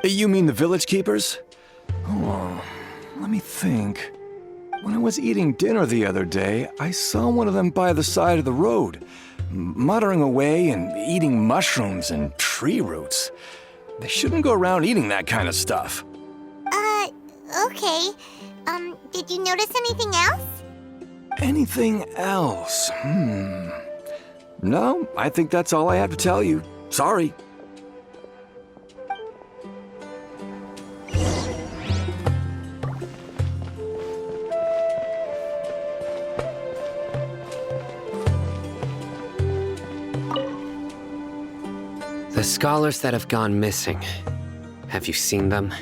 You mean the village keepers? Oh, let me think. When I was eating dinner the other day, I saw one of them by the side of the road, muttering away and eating mushrooms and tree roots. They shouldn't go around eating that kind of stuff. Okay. Did you notice anything else? Anything else? No, I think that's all I have to tell you. Sorry. The scholars that have gone missing. Have you seen them?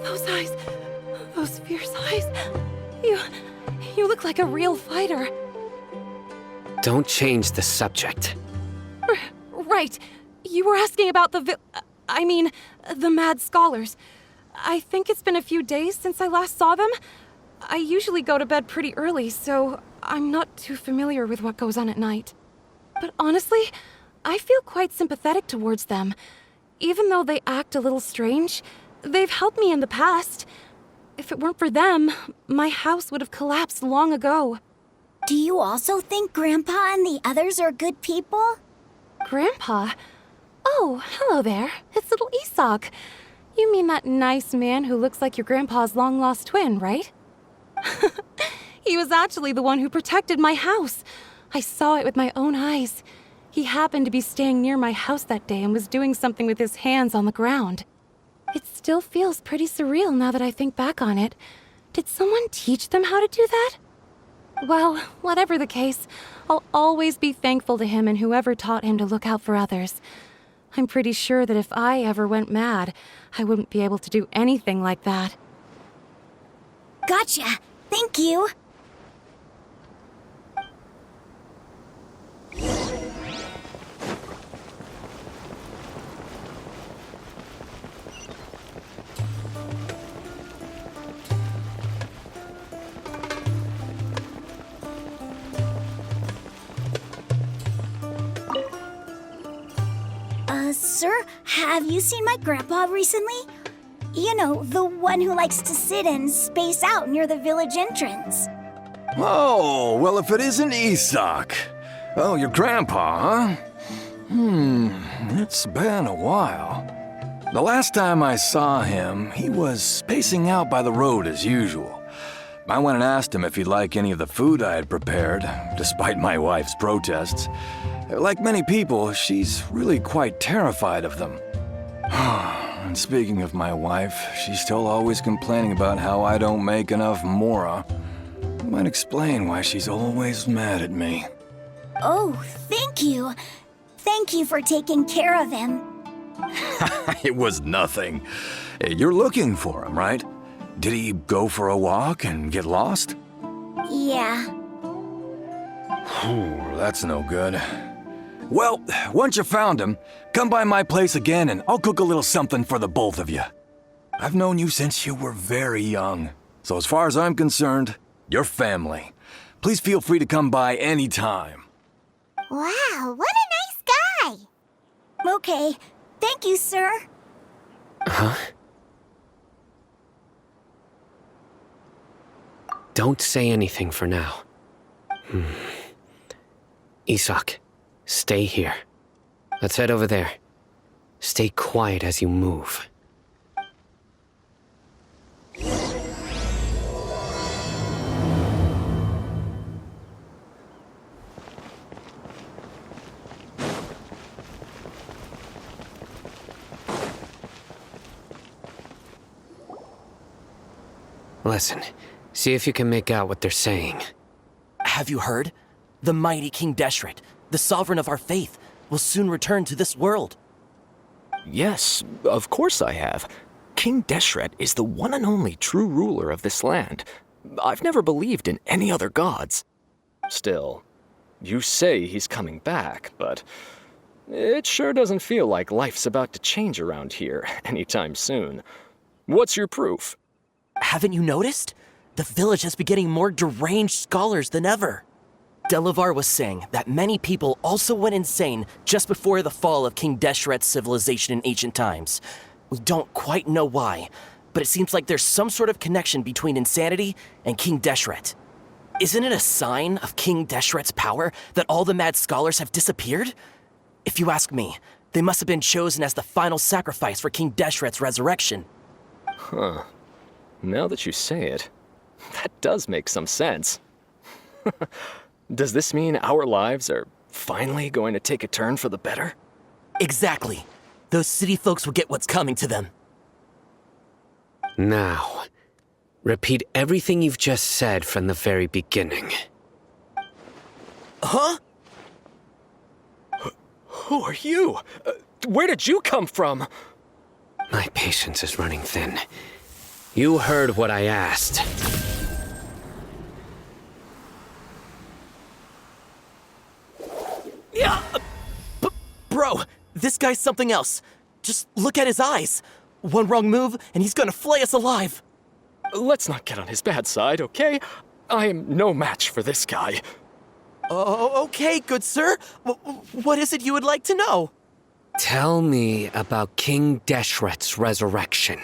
Those eyes. Those fierce eyes. You look like a real fighter. Don't change the subject. Right. You were asking about the mad scholars. I think it's been a few days since I last saw them. I usually go to bed pretty early, so I'm not too familiar with what goes on at night. But honestly, I feel quite sympathetic towards them. Even though they act a little strange, they've helped me in the past. If it weren't for them, my house would have collapsed long ago. Do you also think Grandpa and the others are good people? Grandpa? Oh, hello there. It's little Isak. You mean that nice man who looks like your grandpa's long-lost twin, right? He was actually the one who protected my house. I saw it with my own eyes. He happened to be staying near my house that day and was doing something with his hands on the ground. It still feels pretty surreal now that I think back on it. Did someone teach them how to do that? Well, whatever the case, I'll always be thankful to him and whoever taught him to look out for others. I'm pretty sure that if I ever went mad, I wouldn't be able to do anything like that. Gotcha. Thank you. Sir, have you seen my grandpa recently? You know, the one who likes to sit and space out near the village entrance. Oh, well, if it isn't Isak. Oh, your grandpa, huh? It's been a while. The last time I saw him, he was spacing out by the road as usual. I went and asked him if he'd like any of the food I had prepared, despite my wife's protests. Like many people, she's really quite terrified of them. And speaking of my wife, she's still always complaining about how I don't make enough mora. Might explain why she's always mad at me. Oh, thank you. Thank you for taking care of him. It was nothing. You're looking for him, right? Did he go for a walk and get lost? Yeah. That's no good. Well, once you found him, come by my place again and I'll cook a little something for the both of you. I've known you since you were very young, so as far as I'm concerned, you're family. Please feel free to come by anytime. Wow, what a nice guy! Okay, thank you, sir. Huh? Don't say anything for now. Isak, stay here. Let's head over there. Stay quiet as you move. Listen, see if you can make out what they're saying. Have you heard? The mighty King Deshret, the sovereign of our faith, will soon return to this world. Yes, of course I have. King Deshret is the one and only true ruler of this land. I've never believed in any other gods. Still, you say he's coming back, but it sure doesn't feel like life's about to change around here anytime soon. What's your proof? Haven't you noticed? The village has been getting more deranged scholars than ever. Delavar was saying that many people also went insane just before the fall of King Deshret's civilization in ancient times. We don't quite know why, but it seems like there's some sort of connection between insanity and King Deshret. Isn't it a sign of King Deshret's power that all the mad scholars have disappeared? If you ask me, they must have been chosen as the final sacrifice for King Deshret's resurrection. Huh. Now that you say it, that does make some sense. Does this mean our lives are finally going to take a turn for the better? Exactly. Those city folks will get what's coming to them. Now, repeat everything you've just said from the very beginning. Huh? Who are you? Where did you come from? My patience is running thin. You heard what I asked. Yeah! Bro, this guy's something else. Just look at his eyes. One wrong move, and he's gonna flay us alive. Let's not get on his bad side, okay? I am no match for this guy. Oh, okay, good sir. What is it you would like to know? Tell me about King Deshret's resurrection.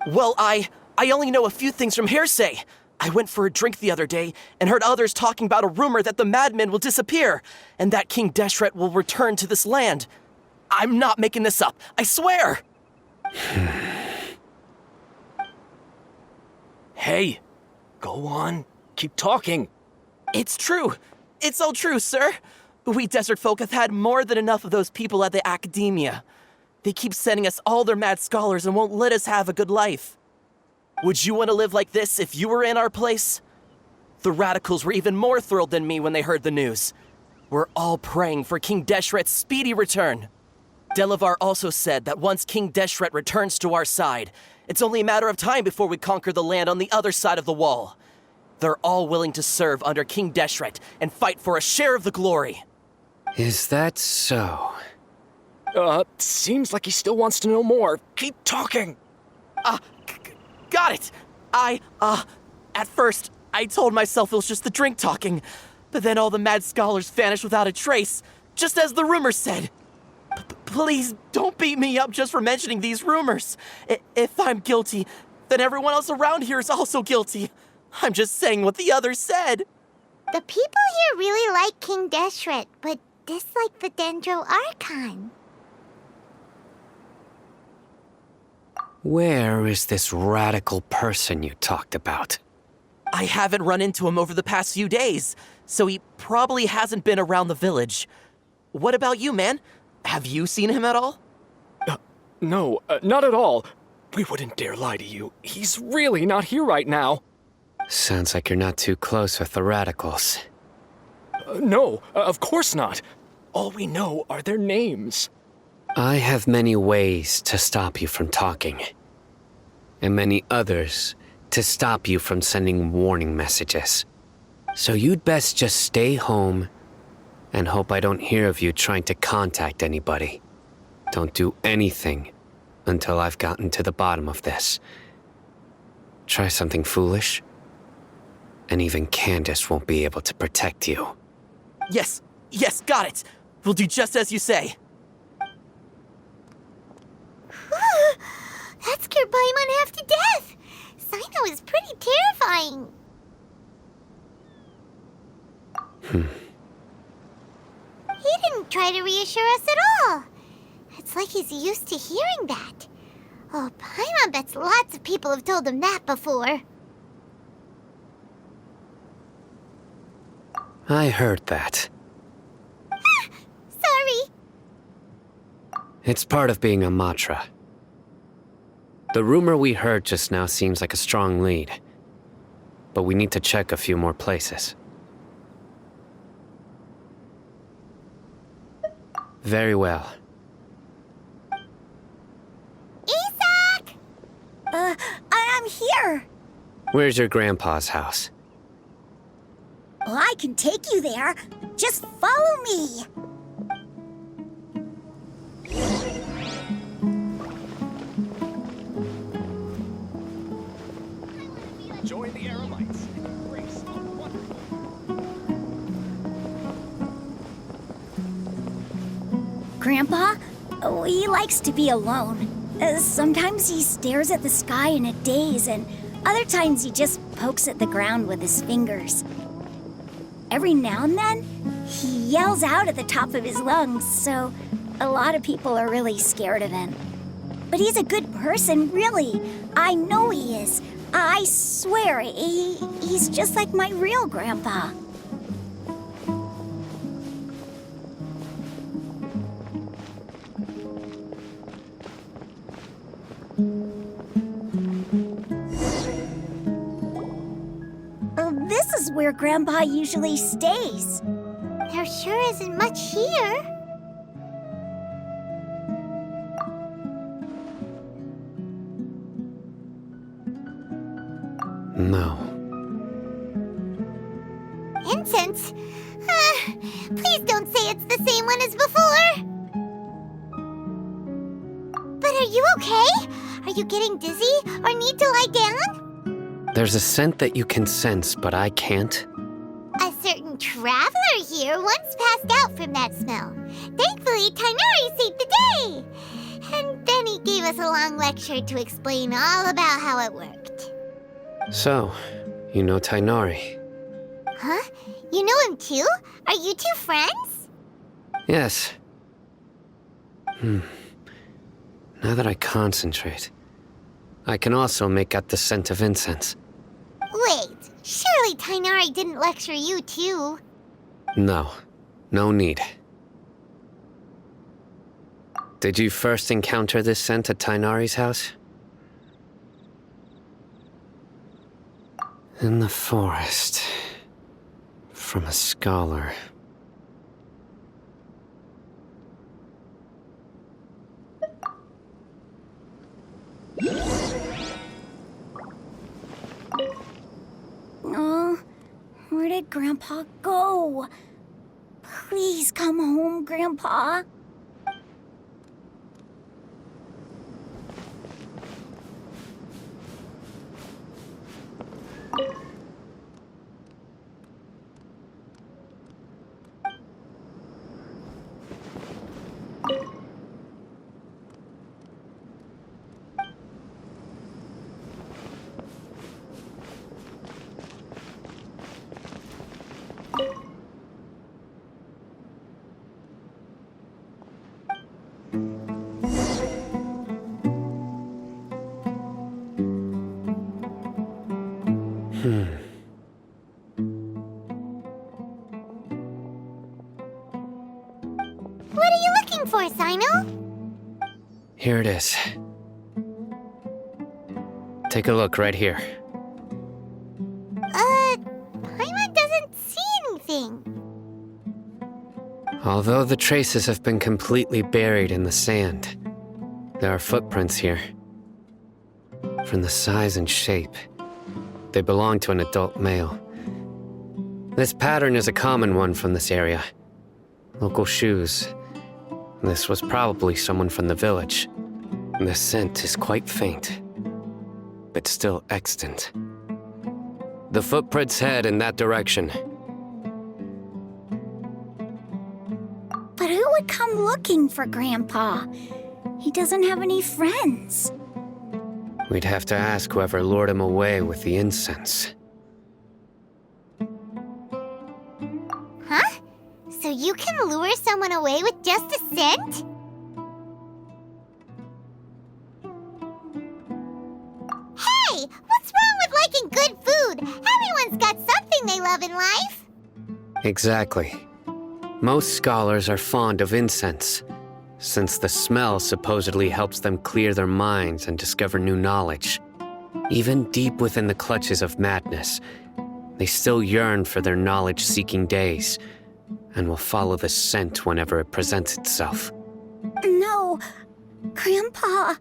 Well, I only know a few things from hearsay. I went for a drink the other day and heard others talking about a rumor that the madmen will disappear and that King Deshret will return to this land. I'm not making this up, I swear! Hey, go on. Keep talking. It's true. It's all true, sir. We desert folk have had more than enough of those people at the academia. They keep sending us all their mad scholars and won't let us have a good life. Would you want to live like this if you were in our place? The radicals were even more thrilled than me when they heard the news. We're all praying for King Deshret's speedy return. Delavar also said that once King Deshret returns to our side, it's only a matter of time before we conquer the land on the other side of the wall. They're all willing to serve under King Deshret and fight for a share of the glory. Is that so? Seems like he still wants to know more. Keep talking. Got it! At first, I told myself it was just the drink talking, but then all the mad scholars vanished without a trace, just as the rumors said. Please don't beat me up just for mentioning these rumors. If I'm guilty, then everyone else around here is also guilty. I'm just saying what the others said. The people here really like King Deshret, but dislike the Dendro Archon. Where is this radical person you talked about? I haven't run into him over the past few days, so he probably hasn't been around the village. What about you, man? Have you seen him at all? No, not at all. We wouldn't dare lie to you. He's really not here right now. Sounds like you're not too close with the radicals. No, of course not. All we know are their names. I have many ways to stop you from talking, and many others to stop you from sending warning messages. So you'd best just stay home and hope I don't hear of you trying to contact anybody. Don't do anything until I've gotten to the bottom of this. Try something foolish, and even Candace won't be able to protect you. Yes, got it. We'll do just as you say. That scared Paimon half to death. Sino is pretty terrifying. He didn't try to reassure us at all. It's like he's used to hearing that. Oh, Paimon bets lots of people have told him that before. I heard that. Sorry. It's part of being a Matra. The rumor we heard just now seems like a strong lead, but we need to check a few more places. Very well. Isak! I'm here. Where's your grandpa's house? Well, I can take you there. Just follow me. Join the Eremites. Embrace the wonderful. Grandpa, oh, he likes to be alone. Sometimes he stares at the sky in a daze, and other times he just pokes at the ground with his fingers. Every now and then, he yells out at the top of his lungs, so a lot of people are really scared of him. But he's a good person, really. I know he is. I swear, he's just like my real grandpa. This is where Grandpa usually stays. There sure isn't much here. No. Incense? Please don't say it's the same one as before. But are you okay? Are you getting dizzy or need to lie down? There's a scent that you can sense, but I can't. A certain traveler here once passed out from that smell. Thankfully, Tighnari saved the day. And then he gave us a long lecture to explain all about how it worked. So, you know Tighnari? Huh? You know him too? Are you two friends? Yes. Now that I concentrate, I can also make out the scent of incense. Wait, surely Tighnari didn't lecture you too. No, no need. Did you first encounter this scent at Tighnari's house? In the forest. From a scholar. Oh, where did Grandpa go? Please come home, Grandpa. What are you looking for, Sino? Here it is. Take a look right here. Paimon doesn't see anything. Although the traces have been completely buried in the sand, there are footprints here. From the size and shape, they belong to an adult male. This pattern is a common one from this area. Local shoes. This was probably someone from the village. The scent is quite faint, but still extant. The footprints head in that direction. But who would come looking for Grandpa? He doesn't have any friends. We'd have to ask whoever lured him away with the incense. Huh? So you can lure someone away with just a scent? Hey! What's wrong with liking good food? Everyone's got something they love in life. Exactly. Most scholars are fond of incense, since the smell supposedly helps them clear their minds and discover new knowledge. Even deep within the clutches of madness, they still yearn for their knowledge-seeking days, and will follow the scent whenever it presents itself. No, Grandpa.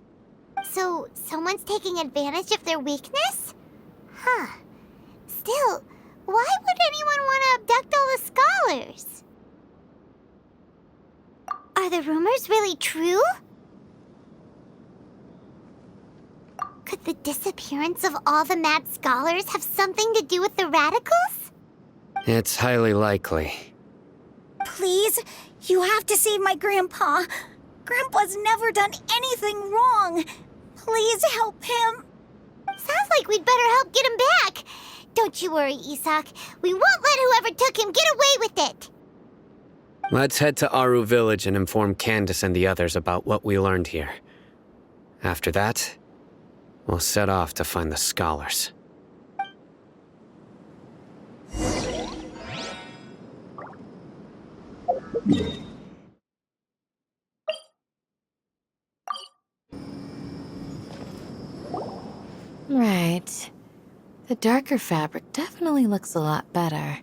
So, someone's taking advantage of their weakness? Huh. Still, why would anyone want to abduct all the scholars? Are the rumors really true? Could the disappearance of all the mad scholars have something to do with the radicals? It's highly likely. Please, you have to save my grandpa. Grandpa's never done anything wrong. Please help him. Sounds like we'd better help get him back. Don't you worry, Isak. We won't let whoever took him get away with it. Let's head to Aru Village and inform Candace and the others about what we learned here. After that, we'll set off to find the scholars. Right. The darker fabric definitely looks a lot better.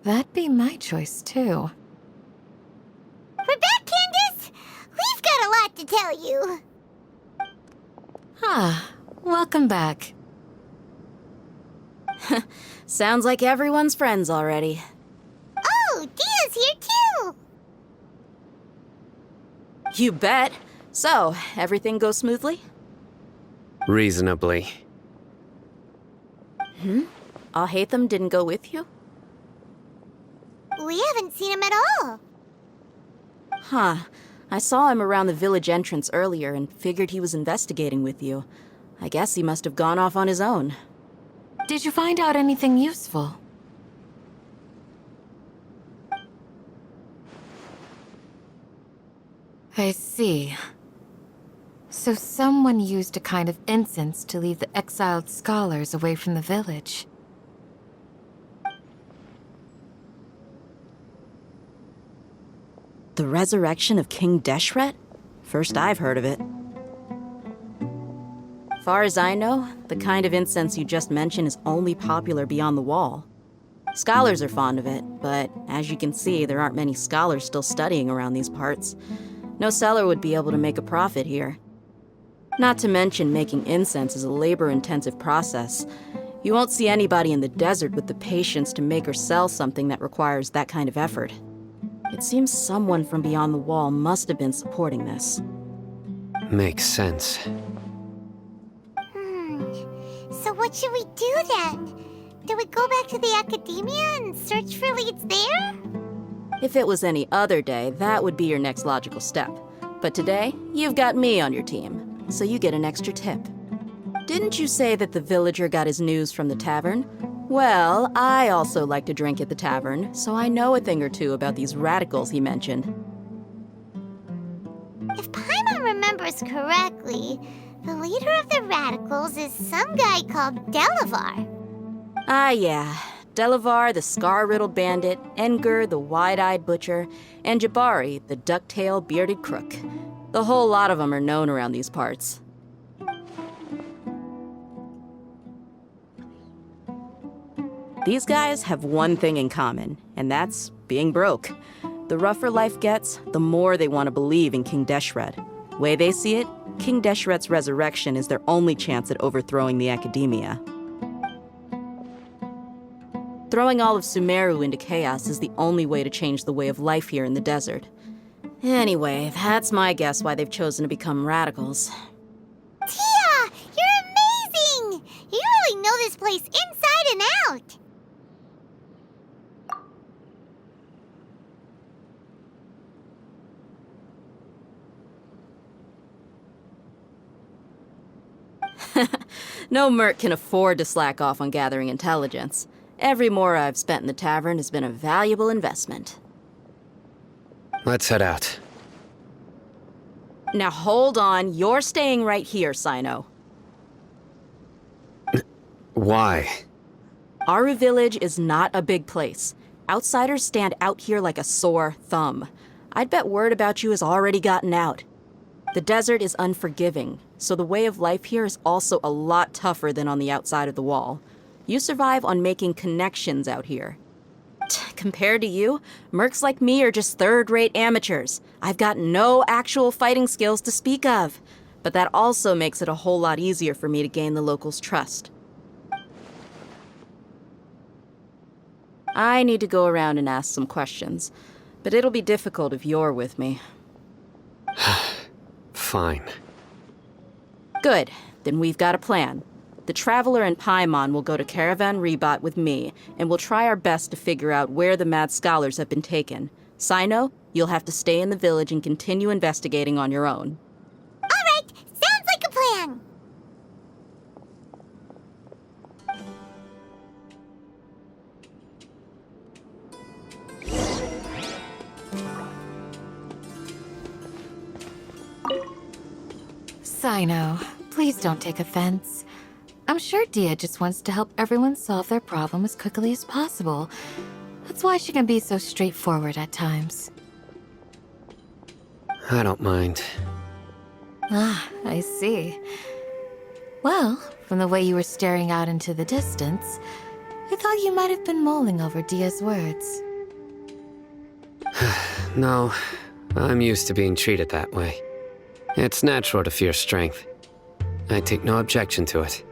That'd be my choice, too. We're back, Candace. We've got a lot to tell you. Ah, welcome back. Sounds like everyone's friends already. Oh, Dia's here too. You bet. So, everything goes smoothly? Reasonably. Alhaitham didn't go with you? We haven't seen him at all. Huh. I saw him around the village entrance earlier and figured he was investigating with you. I guess he must have gone off on his own. Did you find out anything useful? I see. So someone used a kind of incense to lead the exiled scholars away from the village. The resurrection of King Deshret? First I've heard of it. Far as I know, the kind of incense you just mentioned is only popular beyond the wall. Scholars are fond of it, but as you can see, there aren't many scholars still studying around these parts. No seller would be able to make a profit here. Not to mention, making incense is a labor-intensive process. You won't see anybody in the desert with the patience to make or sell something that requires that kind of effort. It seems someone from beyond the wall must have been supporting this. Makes sense. So what should we do then? Do we go back to the academia and search for leads there? If it was any other day, that would be your next logical step. But today, you've got me on your team, so you get an extra tip. Didn't you say that the villager got his news from the tavern? Well, I also like to drink at the tavern, so I know a thing or two about these radicals he mentioned. If Paimon remembers correctly, the leader of the radicals is some guy called Delavar. Ah, yeah. Delavar, the scar-riddled bandit, Engur, the wide-eyed butcher, and Jabari, the duck-tailed bearded crook. The whole lot of them are known around these parts. These guys have one thing in common, and that's being broke. The rougher life gets, the more they want to believe in King Deshret. Way they see it, King Deshret's resurrection is their only chance at overthrowing the academia. Throwing all of Sumeru into chaos is the only way to change the way of life here in the desert. Anyway, that's my guess why they've chosen to become radicals. Tia! You're amazing! You really know this place inside and out! No merc can afford to slack off on gathering intelligence. Every mora I've spent in the tavern has been a valuable investment. Let's head out. Now hold on, you're staying right here, Sino. Why? Aru Village is not a big place. Outsiders stand out here like a sore thumb. I'd bet word about you has already gotten out. The desert is unforgiving, so the way of life here is also a lot tougher than on the outside of the wall. You survive on making connections out here. Compared to you, mercs like me are just third-rate amateurs. I've got no actual fighting skills to speak of. But that also makes it a whole lot easier for me to gain the locals' trust. I need to go around and ask some questions, but it'll be difficult if you're with me. Fine. Good. Then we've got a plan. The Traveler and Paimon will go to Caravan Rebot with me, and we'll try our best to figure out where the Mad Scholars have been taken. Sino, you'll have to stay in the village and continue investigating on your own. All right, sounds like a plan. Sino, please don't take offense. I'm sure Dia just wants to help everyone solve their problem as quickly as possible. That's why she can be so straightforward at times. I don't mind. Ah, I see. Well, from the way you were staring out into the distance, I thought you might have been mulling over Dia's words. No, I'm used to being treated that way. It's natural to fear strength. I take no objection to it.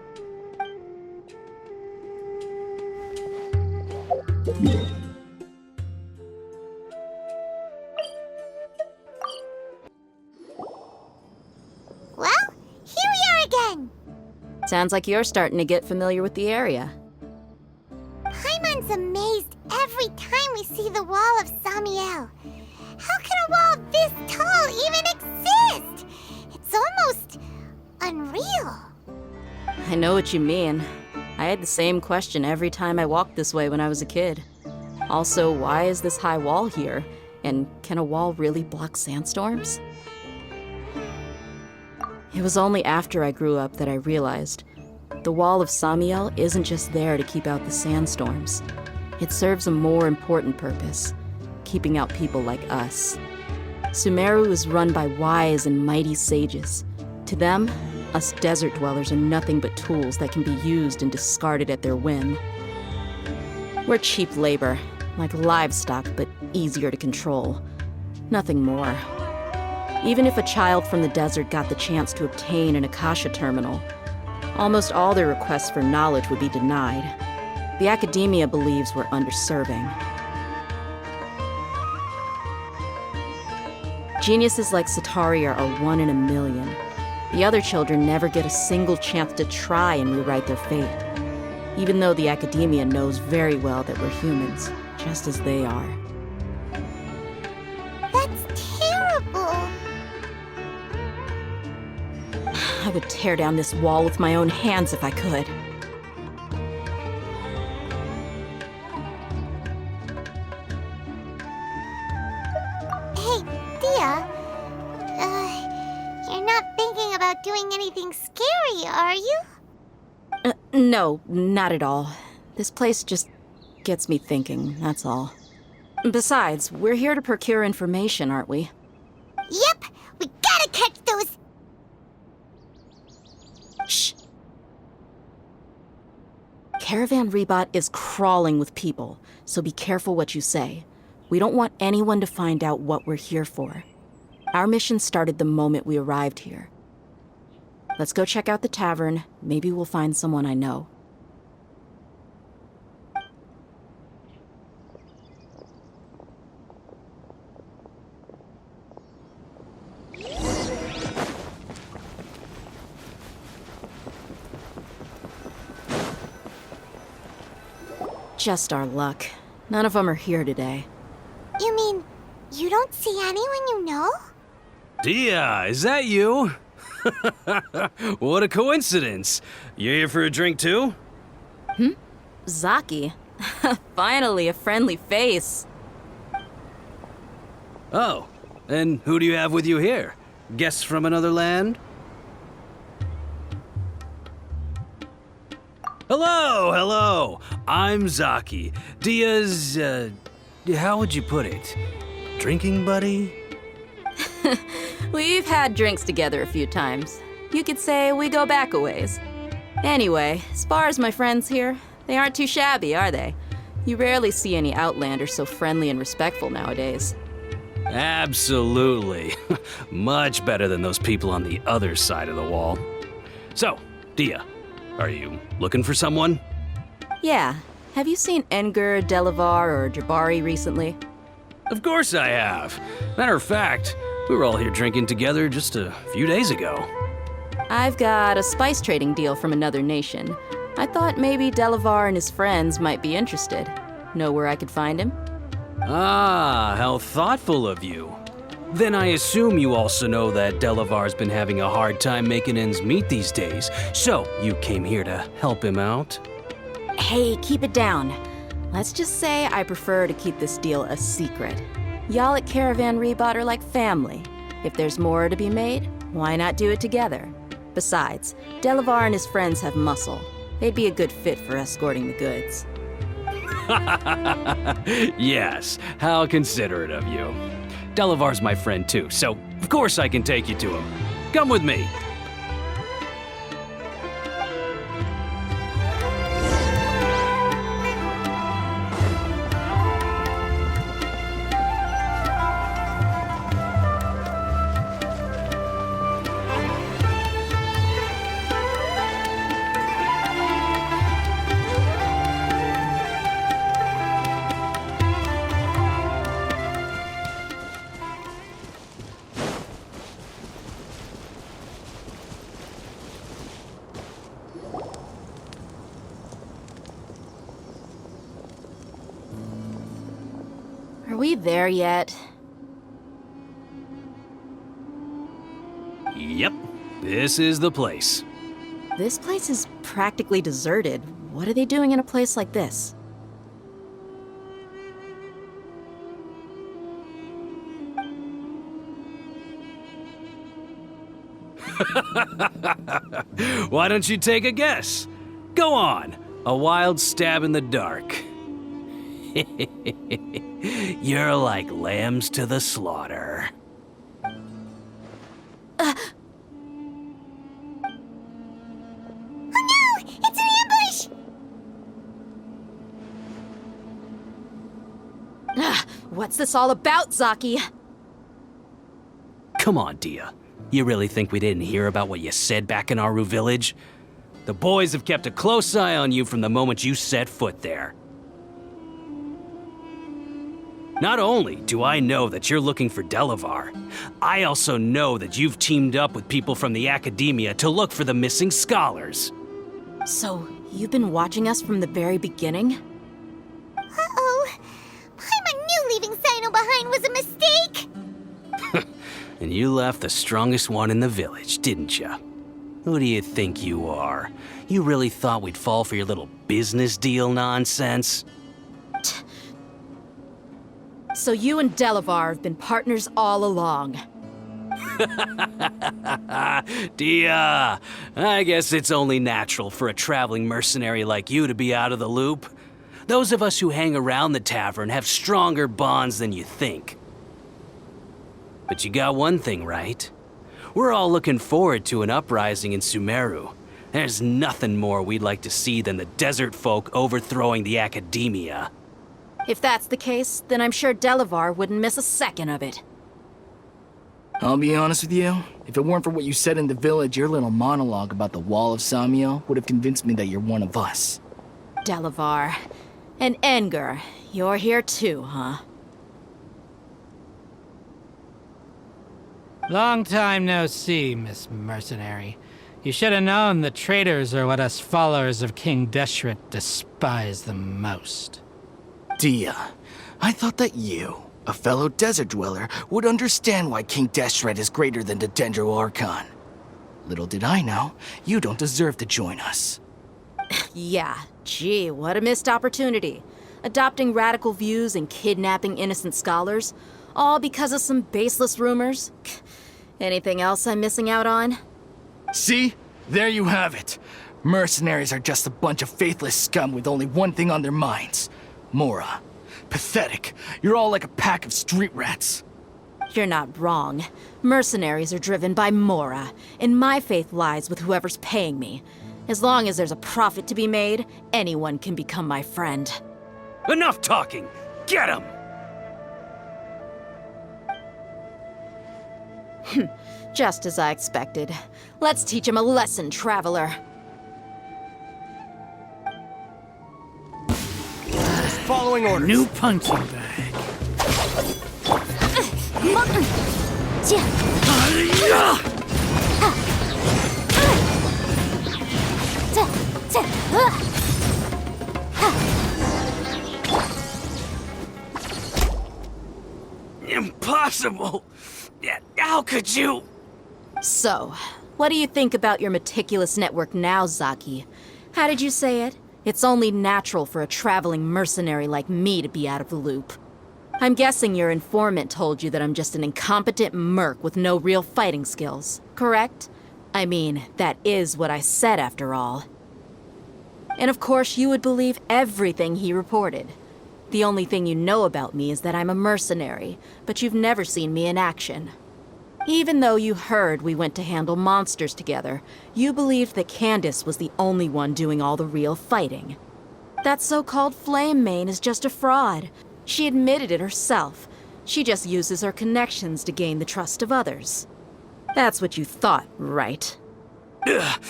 Well, here we are again. Sounds like you're starting to get familiar with the area. Paimon's amazed every time we see the wall of Samiel. How can a wall this tall even exist? It's almost unreal. I know what you mean. I had the same question every time I walked this way when I was a kid. Also, why is this high wall here? And can a wall really block sandstorms? It was only after I grew up that I realized the wall of Samiel isn't just there to keep out the sandstorms. It serves a more important purpose, keeping out people like us. Sumeru is run by wise and mighty sages. To them, us desert dwellers are nothing but tools that can be used and discarded at their whim. We're cheap labor, like livestock, but easier to control. Nothing more. Even if a child from the desert got the chance to obtain an Akasha terminal, almost all their requests for knowledge would be denied. The academia believes we're underserving. Geniuses like Sataria are one in a million. The other children never get a single chance to try and rewrite their fate, even though the academia knows very well that we're humans, just as they are. That's terrible. I would tear down this wall with my own hands if I could. Hey, Dia. You're not thinking about doing anything scary, are you? No, not at all. This place just gets me thinking, that's all. Besides, we're here to procure information, aren't we? Yep, we gotta catch those. Shh. Caravan Rebot is crawling with people, so be careful what you say. We don't want anyone to find out what we're here for. Our mission started the moment we arrived here. Let's go check out the tavern. Maybe we'll find someone I know. Just our luck. None of them are here today. You mean you don't see anyone you know? Dia, is that you? What a coincidence. You here for a drink too? Zaki. Finally, a friendly face. Oh, and who do you have with you here? Guests from another land? Hello, hello. I'm Zaki. Dia's, how would you put it? Drinking buddy? We've had drinks together a few times. You could say we go back a ways. Anyway, as far as my friends here, they aren't too shabby, are they? You rarely see any Outlanders so friendly and respectful nowadays. Absolutely. Much better than those people on the other side of the wall. So, Dia, are you looking for someone? Yeah. Have you seen Engur, Delavar, or Jabari recently? Of course I have. Matter of fact, we were all here drinking together just a few days ago. I've got a spice trading deal from another nation. I thought maybe Delavar and his friends might be interested. Know where I could find him? Ah, how thoughtful of you. Then I assume you also know that Delavar's been having a hard time making ends meet these days, so you came here to help him out? Hey, keep it down. Let's just say I prefer to keep this deal a secret. Y'all at Caravan Rebot are like family. If there's more to be made, why not do it together? Besides, Delavar and his friends have muscle. They'd be a good fit for escorting the goods. Yes, how considerate of you. Delavar's my friend too, so of course I can take you to him. Come with me. Are we there yet? Yep, this is the place. This place is practically deserted. What are they doing in a place like this? Why don't you take a guess? Go on, a wild stab in the dark. You're like lambs to the slaughter. It's an ambush! What's this all about, Zaki? Come on, Dia. You really think we didn't hear about what you said back in Aru village? The boys have kept a close eye on you from the moment you set foot there. Not only do I know that you're looking for Delavar, I also know that you've teamed up with people from the Academia to look for the missing scholars. So, you've been watching us from the very beginning? Uh-oh. Paimon knew leaving Sino behind was a mistake! And you left the strongest one in the village, didn't you? Who do you think you are? You really thought we'd fall for your little business deal nonsense? So you and Delavar have been partners all along. Dia, I guess it's only natural for a traveling mercenary like you to be out of the loop. Those of us who hang around the tavern have stronger bonds than you think. But you got one thing right. We're all looking forward to an uprising in Sumeru. There's nothing more we'd like to see than the desert folk overthrowing the Academia. If that's the case, then I'm sure Delavar wouldn't miss a second of it. I'll be honest with you, if it weren't for what you said in the village, your little monologue about the Wall of Samiel would have convinced me that you're one of us. Delavar. And Engar, you're here too, huh? Long time no see, Miss Mercenary. You should have known the traitors are what us followers of King Deshret despise the most. Dia, I thought that you, a fellow desert dweller, would understand why King Deshret is greater than the Dendro Archon. Little did I know, you don't deserve to join us. Yeah, gee, what a missed opportunity. Adopting radical views and kidnapping innocent scholars, all because of some baseless rumors. Anything else I'm missing out on? See? There you have it. Mercenaries are just a bunch of faithless scum with only one thing on their minds. Mora. Pathetic. You're all like a pack of street rats. You're not wrong. Mercenaries are driven by Mora, and my faith lies with whoever's paying me. As long as there's a profit to be made, anyone can become my friend. Enough talking! Get him! Just as I expected. Let's teach him a lesson, traveler. Following orders. New punching bag. Impossible! How could you? So, what do you think about your meticulous network now, Zaki? How did you say it? It's only natural for a traveling mercenary like me to be out of the loop. I'm guessing your informant told you that I'm just an incompetent merc with no real fighting skills, correct? I mean, that is what I said after all. And of course, you would believe everything he reported. The only thing you know about me is that I'm a mercenary, but you've never seen me in action. Even though you heard we went to handle monsters together, you believed that Candace was the only one doing all the real fighting. That so-called Flame Mane is just a fraud. She admitted it herself. She just uses her connections to gain the trust of others. That's what you thought, right? Ugh.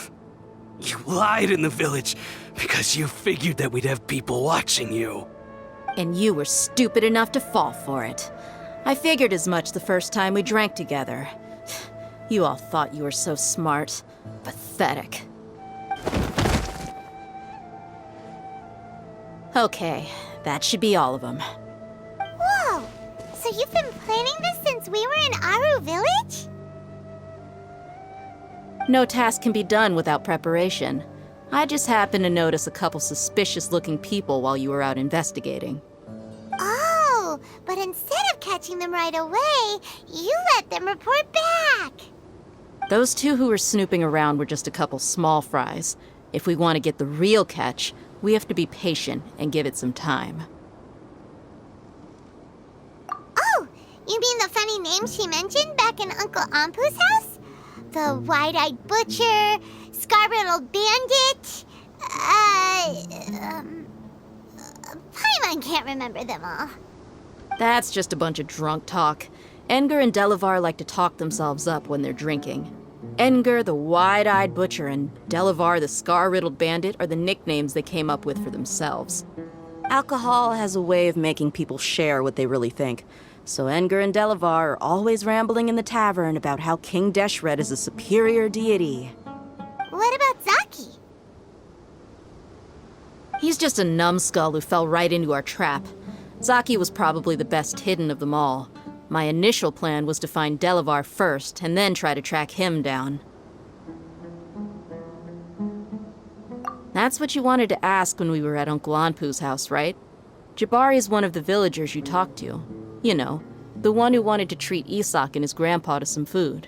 You lied in the village because you figured that we'd have people watching you. And you were stupid enough to fall for it. I figured as much the first time we drank together. You all thought you were so smart. Pathetic. Okay, that should be all of them. Whoa! So you've been planning this since we were in Aru Village? No task can be done without preparation. I just happened to notice a couple suspicious-looking people while you were out investigating. Oh, but instead of catching them right away, you let them report back. Those two who were snooping around were just a couple small fries. If we want to get the real catch, we have to be patient and give it some time. Oh, you mean the funny name she mentioned back in Uncle Ampu's house? The wide-eyed butcher, scar-riddled bandit, Paimon can't remember them all. That's just a bunch of drunk talk. Engar and Delavar like to talk themselves up when they're drinking. Engar, the wide-eyed butcher, and Delavar, the scar-riddled bandit, are the nicknames they came up with for themselves. Alcohol has a way of making people share what they really think. So Engar and Delavar are always rambling in the tavern about how King Deshret is a superior deity. What about Zaki? He's just a numbskull who fell right into our trap. Zaki was probably the best hidden of them all. My initial plan was to find Delavar first, and then try to track him down. That's what you wanted to ask when we were at Uncle Anpu's house, right? Jabari is one of the villagers you talked to. You know, the one who wanted to treat Isak and his grandpa to some food.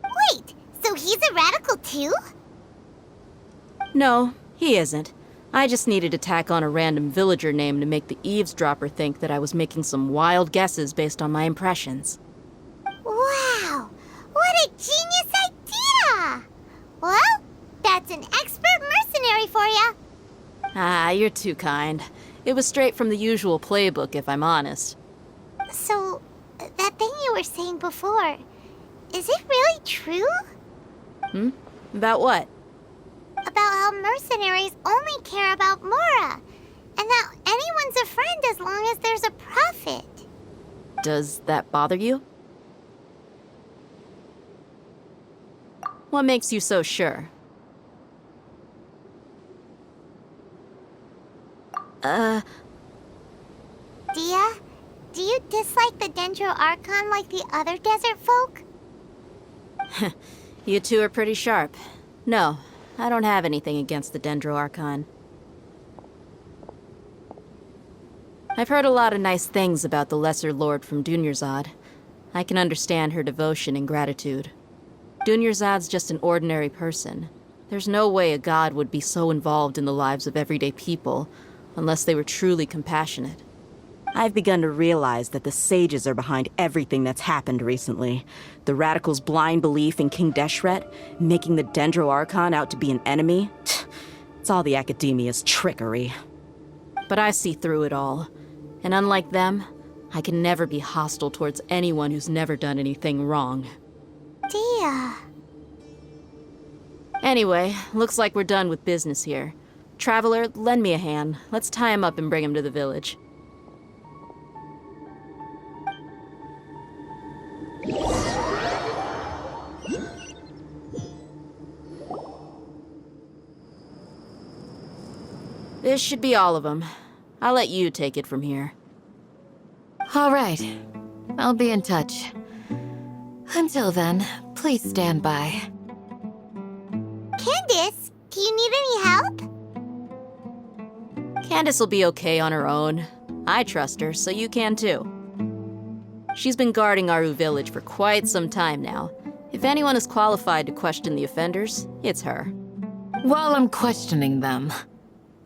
Wait, so he's a radical too? No, he isn't. I just needed to tack on a random villager name to make the eavesdropper think that I was making some wild guesses based on my impressions. Wow, what a genius idea! Well, that's an expert mercenary for you. Ah, you're too kind. It was straight from the usual playbook, if I'm honest. So, that thing you were saying before, is it really true? About what? About how mercenaries only care about Mora, and that anyone's a friend as long as there's a profit. Does that bother you? What makes you so sure? Dia, do you dislike the Dendro Archon like the other desert folk? You two are pretty sharp. No, I don't have anything against the Dendro Archon. I've heard a lot of nice things about the Lesser Lord from Dunyarzad. I can understand her devotion and gratitude. Dunyarzad's just an ordinary person. There's no way a god would be so involved in the lives of everyday people, unless they were truly compassionate. I've begun to realize that the sages are behind everything that's happened recently. The radicals' blind belief in King Deshret, making the Dendro Archon out to be an enemy. It's all the academia's trickery. But I see through it all. And unlike them, I can never be hostile towards anyone who's never done anything wrong. Dia. Anyway, looks like we're done with business here. Traveler, lend me a hand. Let's tie him up and bring him to the village. This should be all of them. I'll let you take it from here. All right. I'll be in touch. Until then, please stand by. Candace, do you need any help? Candace will be okay on her own. I trust her, so you can too. She's been guarding Aru Village for quite some time now. If anyone is qualified to question the offenders, it's her. While I'm questioning them,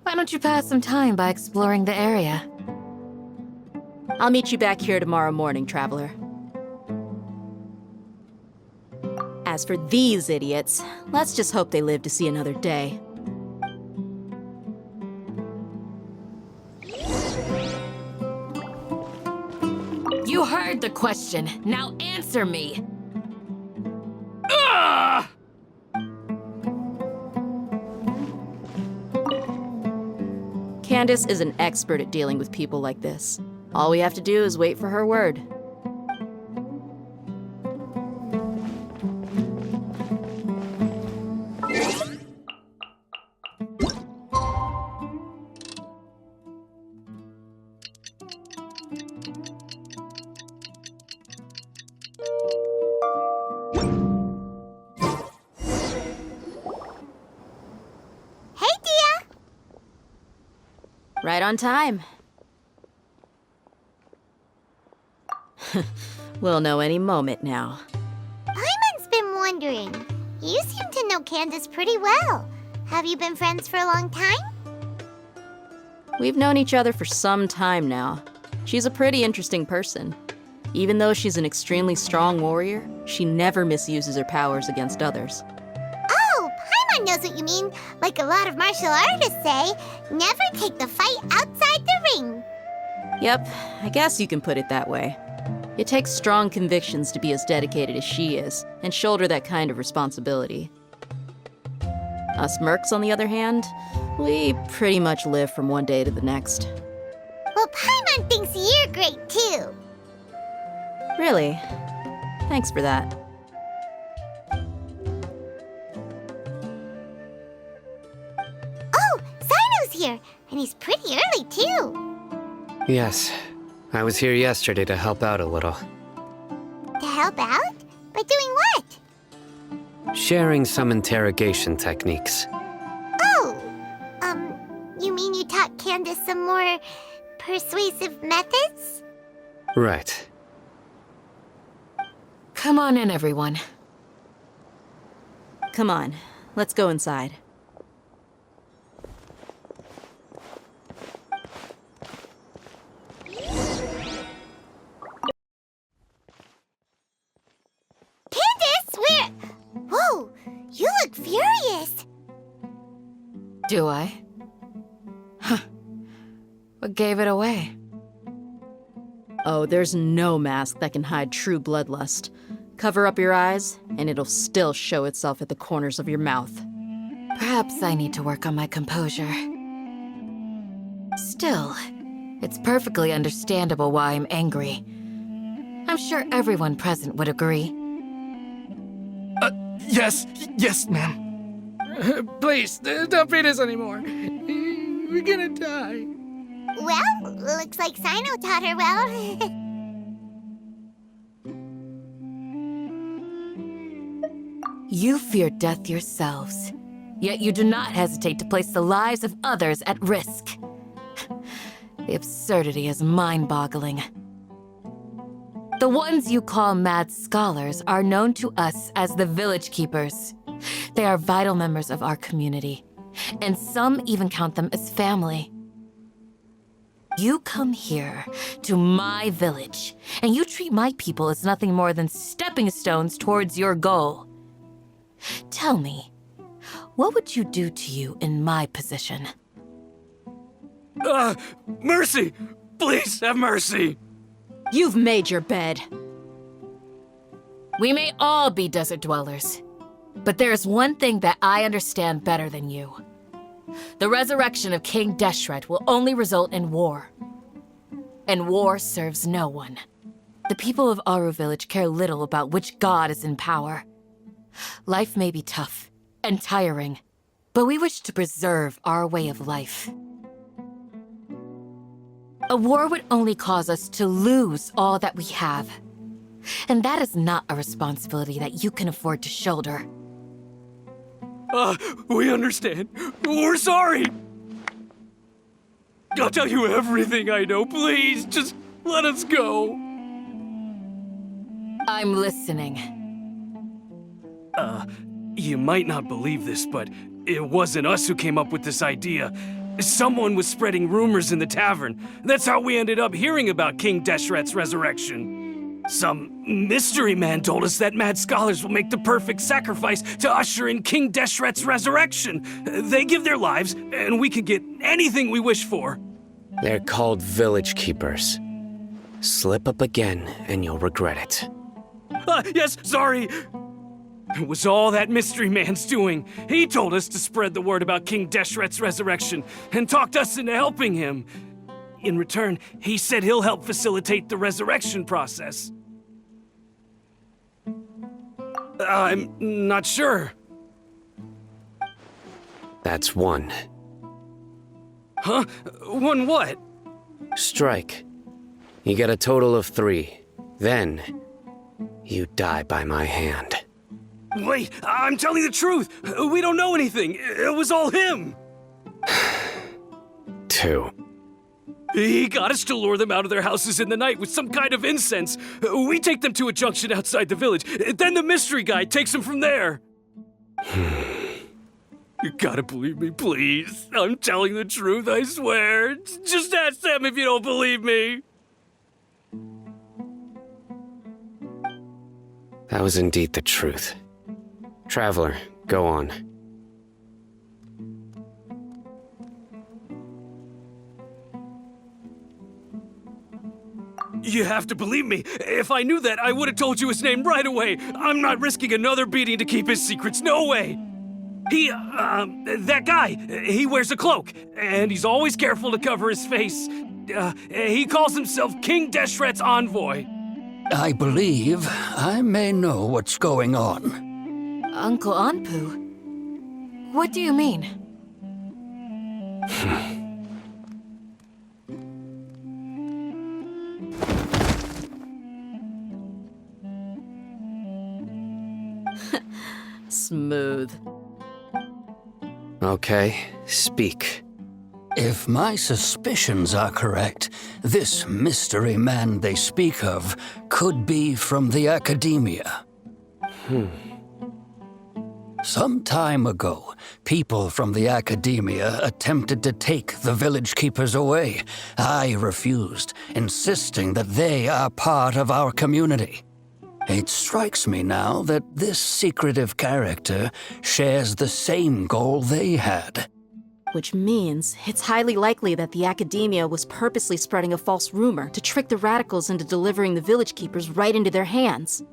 why don't you pass some time by exploring the area? I'll meet you back here tomorrow morning, Traveler. As for these idiots, let's just hope they live to see another day. You heard the question. Now answer me. Candace is an expert at dealing with people like this. All we have to do is wait for her word. Hey, Dia! Right on time. We'll know any moment now. Paimon's been wondering. You seem to know Candace pretty well. Have you been friends for a long time? We've known each other for some time now. She's a pretty interesting person. Even though she's an extremely strong warrior, she never misuses her powers against others. Oh, Paimon knows what you mean. Like a lot of martial artists say, never take the fight outside the ring. Yep, I guess you can put it that way. It takes strong convictions to be as dedicated as she is, and shoulder that kind of responsibility. Us mercs, on the other hand, we pretty much live from one day to the next. Well, Paimon thinks you're great too. Really? Thanks for that. Oh, Sino's here, and he's pretty early too. Yes, I was here yesterday to help out a little. To help out? By doing what? Sharing some interrogation techniques. Oh, you mean you taught Candace some more persuasive methods? Right. Come on in, everyone. Come on, let's go inside. Candace, where? Whoa, you look furious. Do I? Huh. What gave it away? Oh, there's no mask that can hide true bloodlust. Cover up your eyes, and it'll still show itself at the corners of your mouth. Perhaps I need to work on my composure. Still, it's perfectly understandable why I'm angry. I'm sure everyone present would agree. Yes, ma'am. Please, don't beat us anymore. We're gonna die. Well, looks like Sino taught her well. You fear death yourselves, yet you do not hesitate to place the lives of others at risk. The absurdity is mind-boggling. The ones you call mad scholars are known to us as the Village Keepers. They are vital members of our community, and some even count them as family. You come here to my village, and you treat my people as nothing more than stepping stones towards your goal. Tell me, what would you do to you in my position? Mercy! Please have mercy! You've made your bed. We may all be desert dwellers, but there is one thing that I understand better than you. The resurrection of King Deshret will only result in war. And war serves no one. The people of Aru Village care little about which god is in power. Life may be tough and tiring, but we wish to preserve our way of life. A war would only cause us to lose all that we have. And that is not a responsibility that you can afford to shoulder. We understand. We're sorry. I'll tell you everything I know. Please, just let us go. I'm listening. You might not believe this, but it wasn't us who came up with this idea. Someone was spreading rumors in the tavern. That's how we ended up hearing about King Deshret's resurrection. Some mystery man told us that mad scholars will make the perfect sacrifice to usher in King Deshret's resurrection. They give their lives, and we can get anything we wish for. They're called Village Keepers. Slip up again, and you'll regret it. Yes, sorry. It was all that mystery man's doing. He told us to spread the word about King Deshret's resurrection and talked us into helping him. In return, he said he'll help facilitate the resurrection process. I'm not sure. That's one. Huh? One what? Strike. You get a total of 3. Then, you die by my hand. Wait, I'm telling the truth. We don't know anything. It was all him. 2. He got us to lure them out of their houses in the night with some kind of incense. We take them to a junction outside the village. Then the mystery guy takes them from there. You gotta believe me, please. I'm telling the truth, I swear. Just ask them if you don't believe me. That was indeed the truth. Traveler, go on. You have to believe me. If I knew that, I would have told you his name right away. I'm not risking another beating to keep his secrets. No way. That guy, he wears a cloak, and he's always careful to cover his face. He calls himself King Deshret's envoy. I believe I may know what's going on. Uncle Anpu? What do you mean? Smooth. Okay, speak. If my suspicions are correct, this mystery man they speak of could be from the Academia. Some time ago, people from the Academia attempted to take the village keepers away. I refused, insisting that they are part of our community. It strikes me now that this secretive character shares the same goal they had. Which means it's highly likely that the Academia was purposely spreading a false rumor to trick the radicals into delivering the village keepers right into their hands.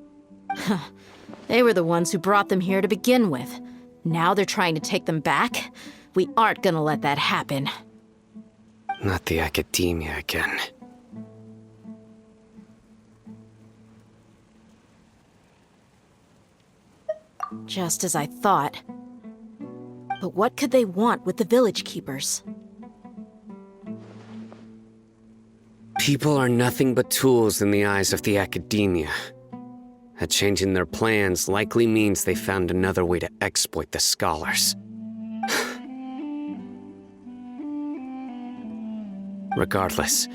They were the ones who brought them here to begin with. Now they're trying to take them back? We aren't gonna let that happen. Not the Academia again. Just as I thought. But what could they want with the village keepers? People are nothing but tools in the eyes of the Academia. A change in their plans likely means they found another way to exploit the scholars. Regardless,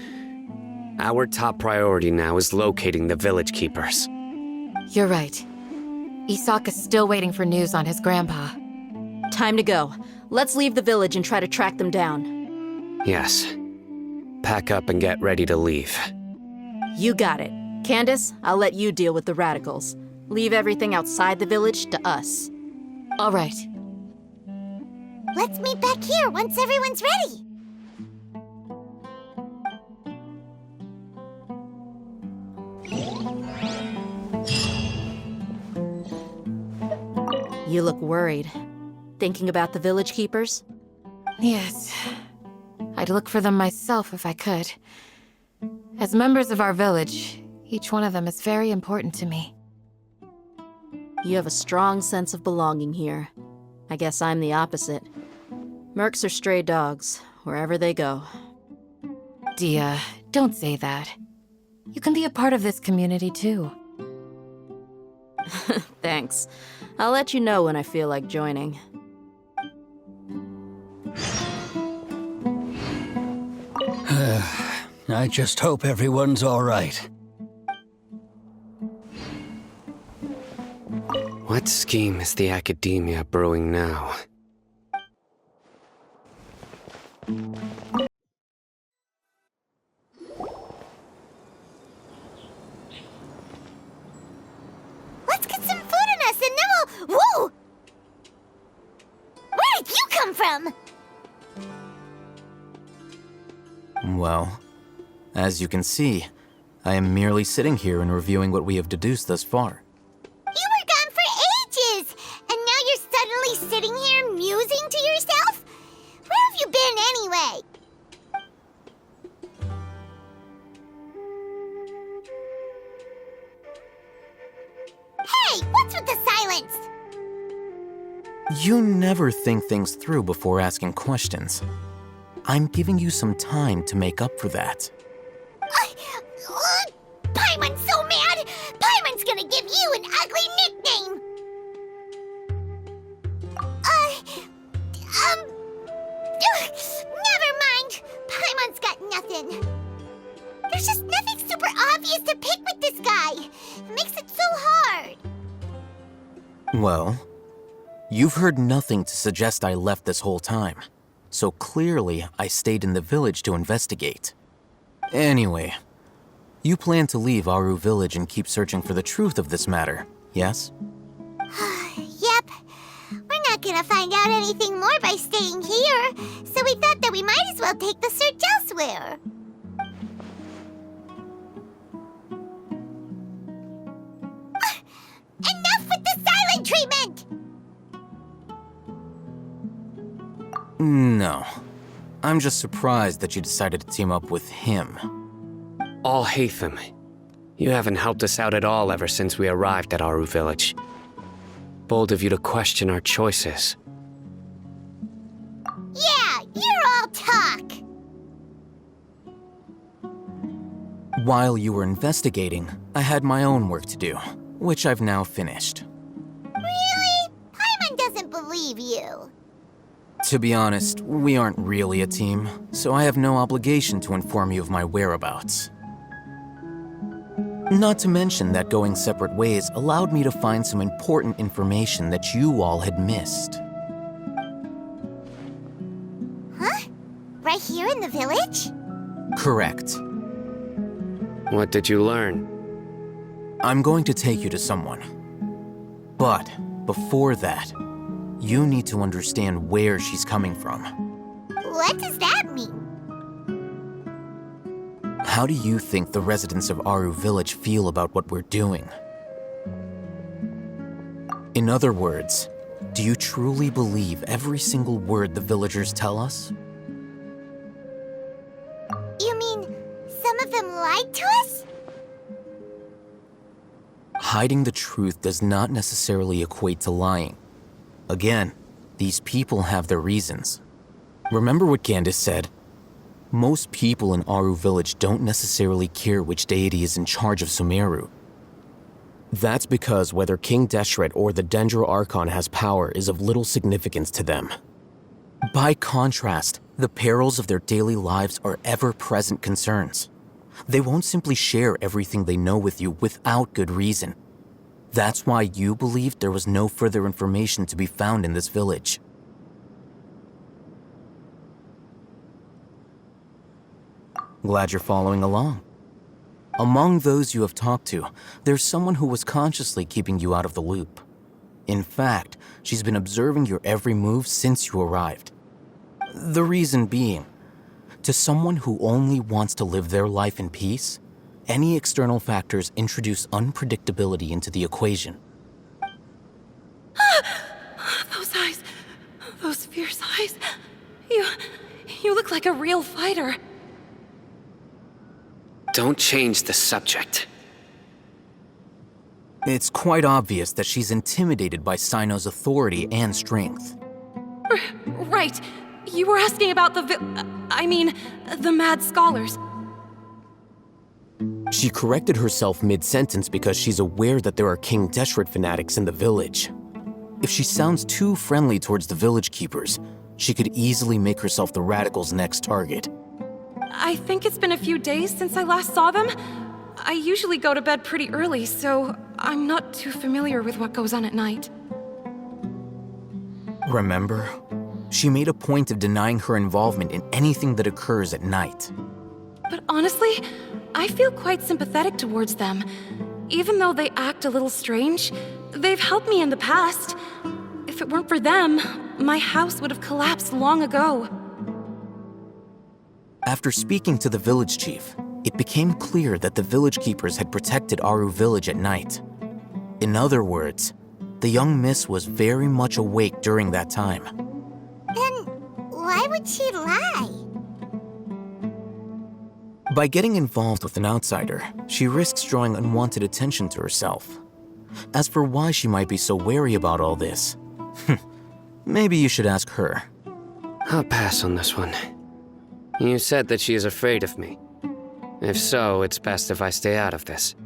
our top priority now is locating the village keepers. You're right. Isak is still waiting for news on his grandpa. Time to go. Let's leave the village and try to track them down. Yes. Pack up and get ready to leave. You got it. Candace, I'll let you deal with the radicals. Leave everything outside the village to us. All right. Let's meet back here once everyone's ready. You look worried. Thinking about the village keepers? Yes. I'd look for them myself if I could. As members of our village, each one of them is very important to me. You have a strong sense of belonging here. I guess I'm the opposite. Mercs are stray dogs, wherever they go. Dia, don't say that. You can be a part of this community too. Thanks. I'll let you know when I feel like joining. I just hope everyone's all right. What scheme is the Academia brewing now? Let's get some food in us and then we'll... Whoa! Where did you come from? Well, as you can see, I am merely sitting here and reviewing what we have deduced thus far. You were gone for ages, and now you're suddenly sitting here musing to yourself? Where have you been anyway? Hey, what's with the silence? You never think things through before asking questions. I'm giving you some time to make up for that. Paimon's so mad! Paimon's gonna give you an ugly nickname! Never mind! Paimon's got nothing. There's just nothing super obvious to pick with this guy. It makes it so hard. Well, you've heard nothing to suggest I left this whole time. So clearly, I stayed in the village to investigate. Anyway, you plan to leave Aru Village and keep searching for the truth of this matter, yes? Yep. We're not gonna find out anything more by staying here, so we thought that we might as well take the search elsewhere. Enough with the silent treatment! No. I'm just surprised that you decided to team up with him. Alhaitham, you haven't helped us out at all ever since we arrived at Aru Village. Bold of you to question our choices. Yeah, you're all talk! While you were investigating, I had my own work to do, which I've now finished. Really? Paimon doesn't believe you. To be honest, we aren't really a team, so I have no obligation to inform you of my whereabouts. Not to mention that going separate ways allowed me to find some important information that you all had missed. Huh? Right here in the village? Correct. What did you learn? I'm going to take you to someone. But before that, you need to understand where she's coming from. What does that mean? How do you think the residents of Aru Village feel about what we're doing? In other words, do you truly believe every single word the villagers tell us? You mean some of them lied to us? Hiding the truth does not necessarily equate to lying. Again, these people have their reasons. Remember what Candace said? Most people in Aru Village don't necessarily care which deity is in charge of Sumeru. That's because whether King Deshret or the Dendro Archon has power is of little significance to them. By contrast, the perils of their daily lives are ever-present concerns. They won't simply share everything they know with you without good reason. That's why you believed there was no further information to be found in this village. Glad you're following along. Among those you have talked to, there's someone who was consciously keeping you out of the loop. In fact, she's been observing your every move since you arrived. The reason being, to someone who only wants to live their life in peace, any external factors introduce unpredictability into the equation. Those eyes. Those fierce eyes. You look like a real fighter. Don't change the subject. It's quite obvious that she's intimidated by Sino's authority and strength. Right. You were asking about the Mad Scholars. She corrected herself mid-sentence because she's aware that there are King Deshret fanatics in the village. If she sounds too friendly towards the village keepers, she could easily make herself the Radicals' next target. I think it's been a few days since I last saw them. I usually go to bed pretty early, so I'm not too familiar with what goes on at night. Remember? She made a point of denying her involvement in anything that occurs at night. But honestly, I feel quite sympathetic towards them. Even though they act a little strange, they've helped me in the past. If it weren't for them, my house would have collapsed long ago. After speaking to the village chief, it became clear that the village keepers had protected Aru village at night. In other words, the young miss was very much awake during that time. Then why would she lie? By getting involved with an outsider, she risks drawing unwanted attention to herself. As for why she might be so wary about all this, maybe you should ask her. I'll pass on this one. You said that she is afraid of me. If so, it's best if I stay out of this.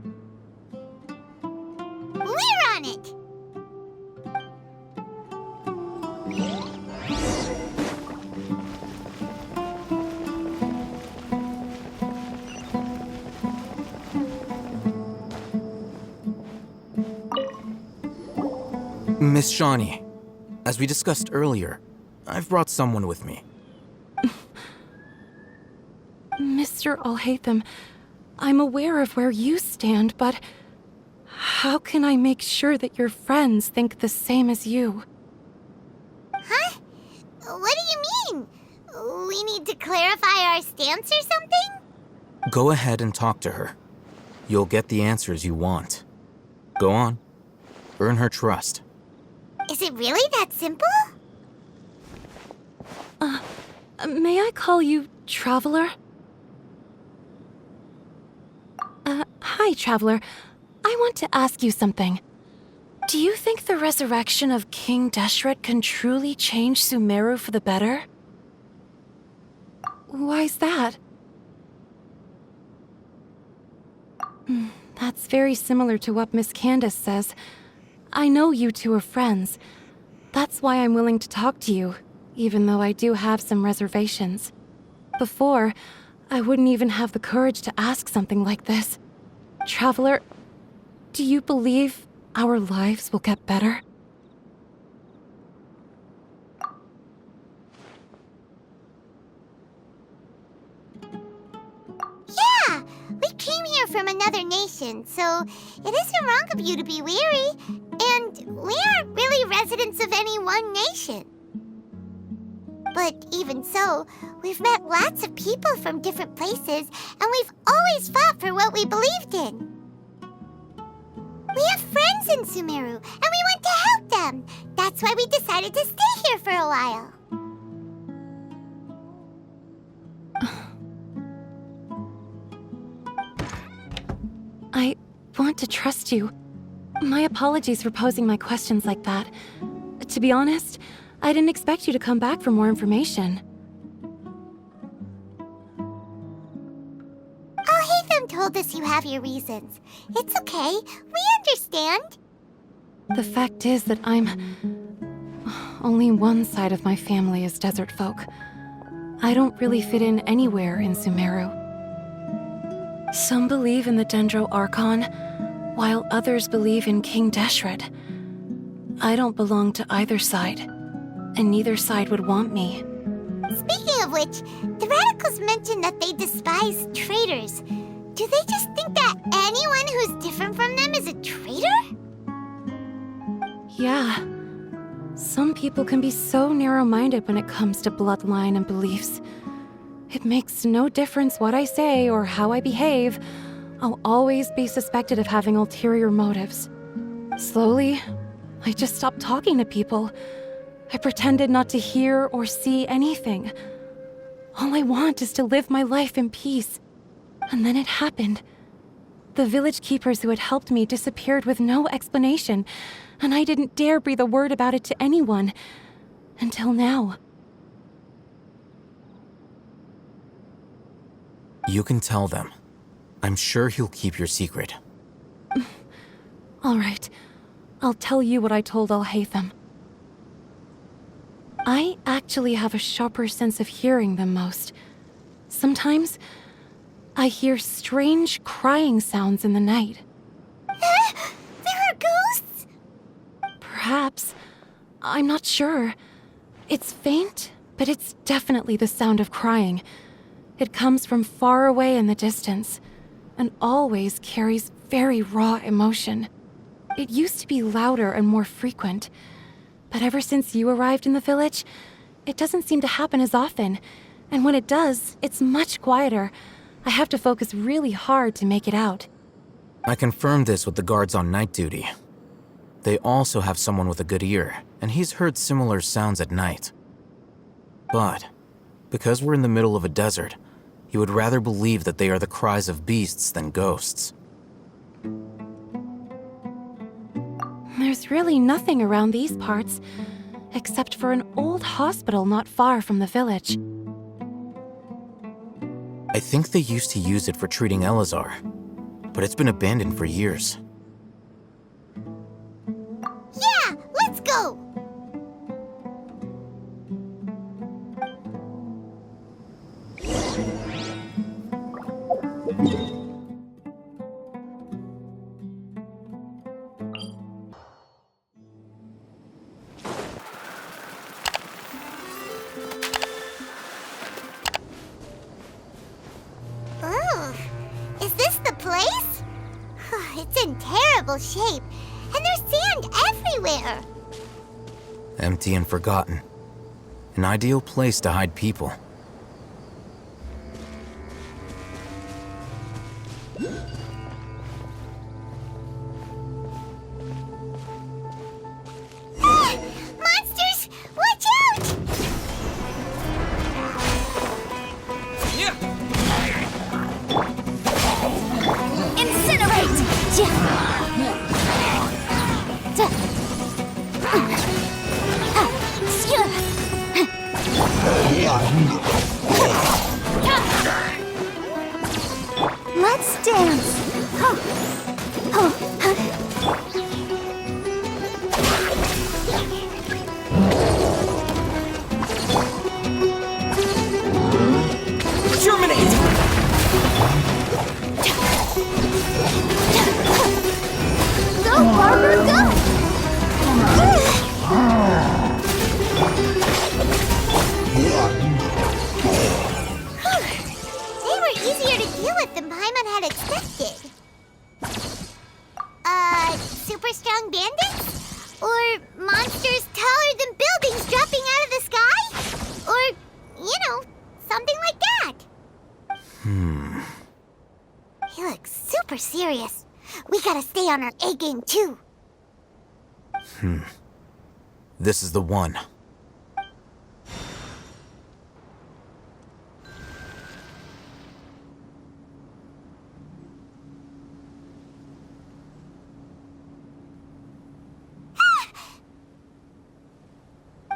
We're on it! Miss Shawnee, as we discussed earlier, I've brought someone with me. Mr. Alhaitham, I'm aware of where you stand, but how can I make sure that your friends think the same as you? Huh? What do you mean? We need to clarify our stance or something? Go ahead and talk to her. You'll get the answers you want. Go on. Earn her trust. Is it really that simple? May I call you Traveler? Hi, Traveler. I want to ask you something. Do you think the resurrection of King Deshret can truly change Sumeru for the better? Why's that? That's very similar to what Miss Candace says. I know you two are friends. That's why I'm willing to talk to you, even though I do have some reservations. Before, I wouldn't even have the courage to ask something like this. Traveler, do you believe our lives will get better? Yeah! We came here from another nation, so it isn't wrong of you to be weary. And we aren't really residents of any one nation. But even so, we've met lots of people from different places, and we've always fought for what we believed in. We have friends in Sumeru, and we want to help them. That's why we decided to stay here for a while. I want to trust you. My apologies for posing my questions like that. To be honest, I didn't expect you to come back for more information. Alhaitham told us you have your reasons. It's okay. We understand. The fact is that only one side of my family is desert folk. I don't really fit in anywhere in Sumeru. Some believe in the Dendro Archon, while others believe in King Deshret. I don't belong to either side, and neither side would want me. Speaking of which, the Radicals mentioned that they despise traitors. Do they just think that anyone who's different from them is a traitor? Yeah. Some people can be so narrow-minded when it comes to bloodline and beliefs. It makes no difference what I say or how I behave. I'll always be suspected of having ulterior motives. Slowly, I just stopped talking to people. I pretended not to hear or see anything. All I want is to live my life in peace. And then it happened. The village keepers who had helped me disappeared with no explanation, and I didn't dare breathe a word about it to anyone. Until now. You can tell them. I'm sure he'll keep your secret. All right. I'll tell you what I told Al-Haytham. I actually have a sharper sense of hearing than most. Sometimes, I hear strange crying sounds in the night. There are ghosts? Perhaps. I'm not sure. It's faint, but it's definitely the sound of crying. It comes from far away in the distance, and always carries very raw emotion. It used to be louder and more frequent, but ever since you arrived in the village, it doesn't seem to happen as often, and when it does, it's much quieter. I have to focus really hard to make it out. I confirmed this with the guards on night duty. They also have someone with a good ear, and he's heard similar sounds at night. But, because we're in the middle of a desert, he would rather believe that they are the cries of beasts than ghosts. There's really nothing around these parts, except for an old hospital not far from the village. I think they used to use it for treating Elazar, but it's been abandoned for years. Yeah, let's go! Ugh, is this the place? It's in terrible shape, and there's sand everywhere. Empty and forgotten. An ideal place to hide people. Monsters! Watch out! Incinerate! Let's dance! Terminate! Go, Barber, go! They were easier to deal with than Paimon had expected. Super strong bandits? Or monsters taller than buildings dropping out of the sky? Or, something like that. He looks super serious. We gotta stay on our A game too. This is the one.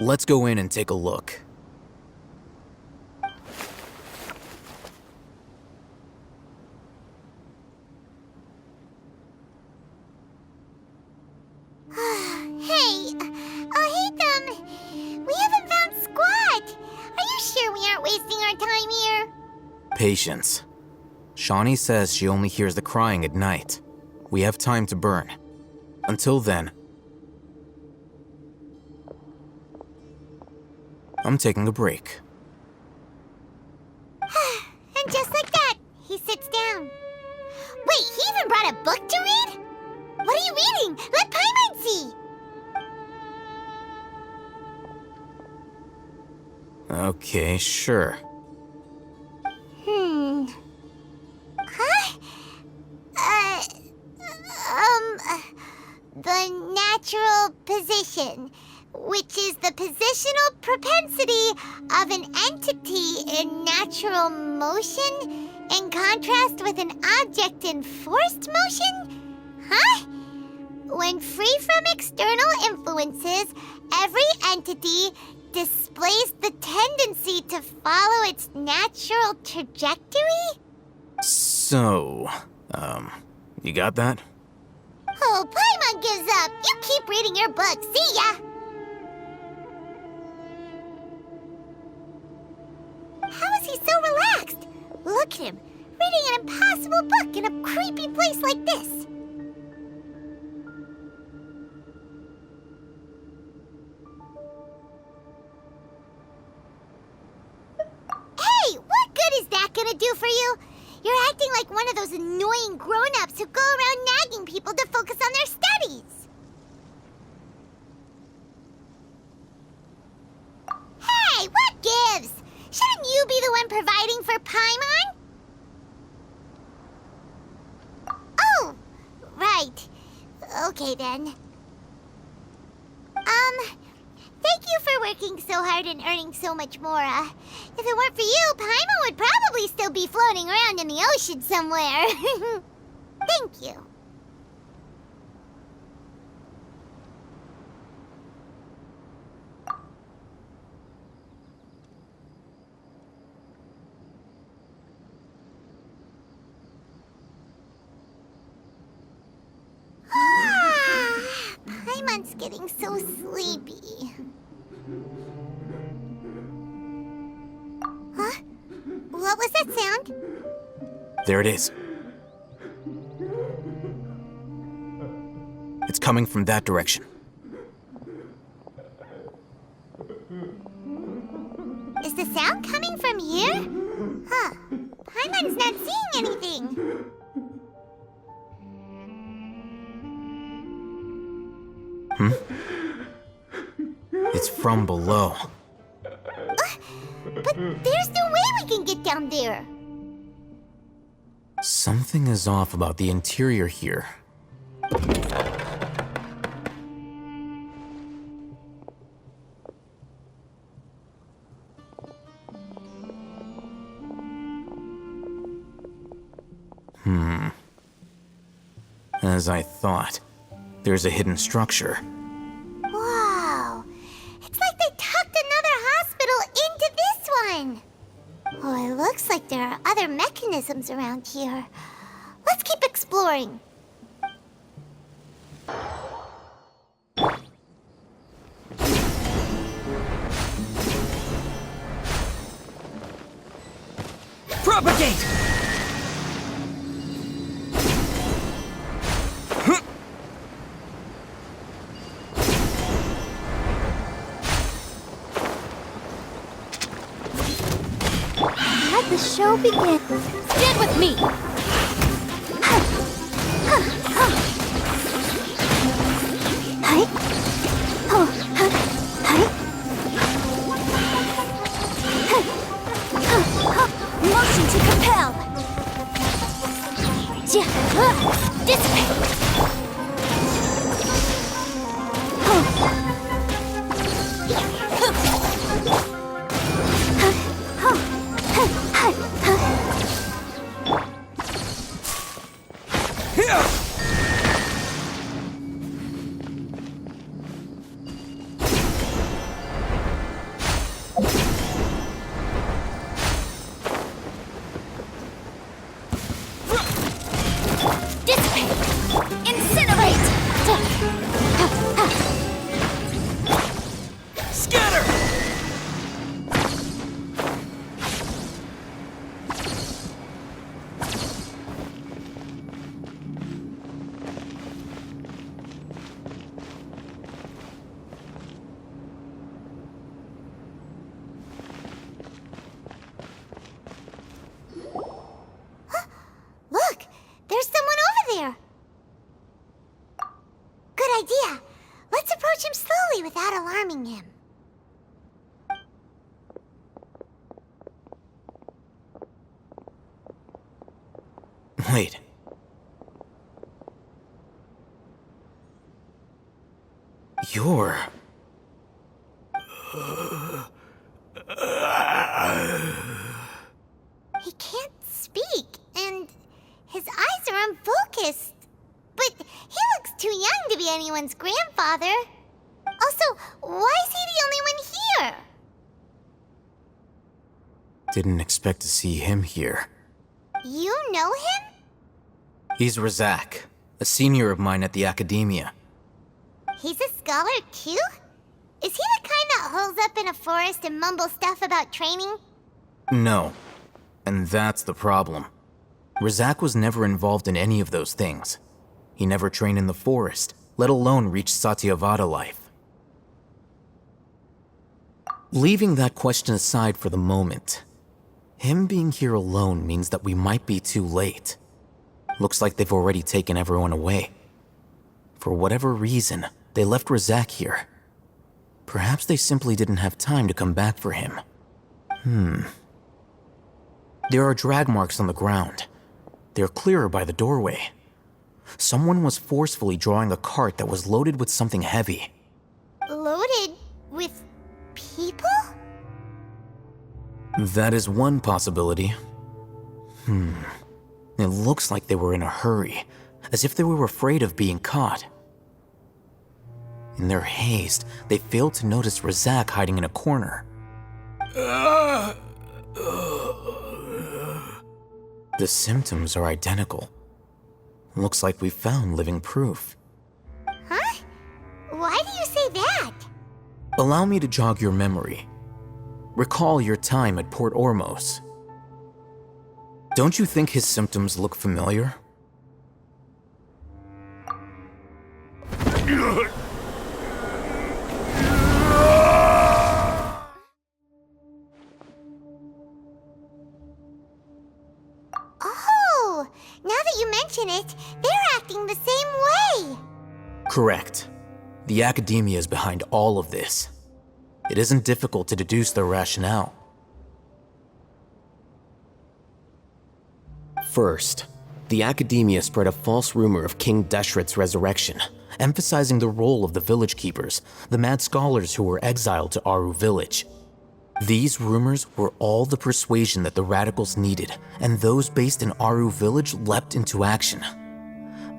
Let's go in and take a look. Hey, Al-Haytham, we haven't found Squat. Are you sure we aren't wasting our time here? Patience. Shawnee says she only hears the crying at night. We have time to burn. Until then, I'm taking a break. And just like that, he sits down. Wait, he even brought a book to read? What are you reading? Let Paimon see! Okay, sure. Huh? The natural position, which is the positional propensity of an entity in natural motion in contrast with an object in forced motion? Huh? When free from external influences, every entity displays the tendency to follow its natural trajectory? So, you got that? Oh, Paimon gives up. You keep reading your book. See ya! How is he so relaxed? Look at him, reading an impossible book in a creepy place like this. Hey, what good is that gonna do for you? You're acting like one of those annoying grown-ups who go around nagging people to focus on their studies. Hey, what gives? Shouldn't you be the one providing for Paimon? Oh, right. Okay then. Thank you for working so hard and earning so much more. If it weren't for you, Paimon would probably still be floating around in the ocean somewhere. Thank you. Paimon's getting so sleepy. Huh? What was that sound? There it is. It's coming from that direction. Is the sound coming from here? Huh. Paimon's not seeing anything. It's from below. But there's no way we can get down there. Something is off about the interior here. As I thought, there's a hidden structure. Wow. It's like they tucked another hospital into this one. Oh, it looks like there are other mechanisms around here. Let's keep exploring. Propagate! Let the show begin. Stand with me! Motion to compel. Dissipate. Look, there's someone over there. Good idea. Let's approach him slowly without alarming him. Wait. You're... He can't speak, and his eyes are unfocused. But he looks too young to be anyone's grandfather. Also, why is he the only one here? Didn't expect to see him here. You know him? He's Razak, a senior of mine at the Academia. He's a scholar too? Is he the kind that holes up in a forest and mumbles stuff about training? No. And that's the problem. Razak was never involved in any of those things. He never trained in the forest, let alone reach Satyavada life. Leaving that question aside for the moment, him being here alone means that we might be too late. Looks like they've already taken everyone away. For whatever reason, they left Razak here. Perhaps they simply didn't have time to come back for him. There are drag marks on the ground. They're clearer by the doorway. Someone was forcefully drawing a cart that was loaded with something heavy. Loaded with people? That is one possibility. It looks like they were in a hurry, as if they were afraid of being caught. In their haste, they failed to notice Razak hiding in a corner. The symptoms are identical. Looks like we found living proof. Huh? Why do you say that? Allow me to jog your memory. Recall your time at Port Ormos. Don't you think his symptoms look familiar? Oh, now that you mention it, they're acting the same way. Correct. The Academia is behind all of this. It isn't difficult to deduce their rationale. First, the Academia spread a false rumor of King Deshret's resurrection, emphasizing the role of the village keepers, the mad scholars who were exiled to Aru village. These rumors were all the persuasion that the radicals needed, and those based in Aru village leapt into action.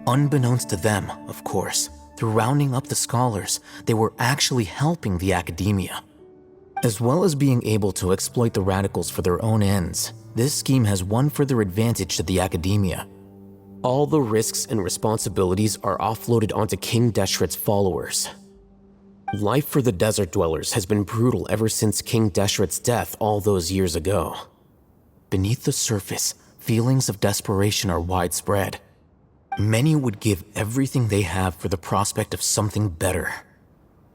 Unbeknownst to them, of course, through rounding up the scholars, they were actually helping the Academia. As well as being able to exploit the radicals for their own ends, this scheme has one further advantage to the Academia. All the risks and responsibilities are offloaded onto King Deshret's followers. Life for the desert dwellers has been brutal ever since King Deshret's death all those years ago. Beneath the surface, feelings of desperation are widespread. Many would give everything they have for the prospect of something better.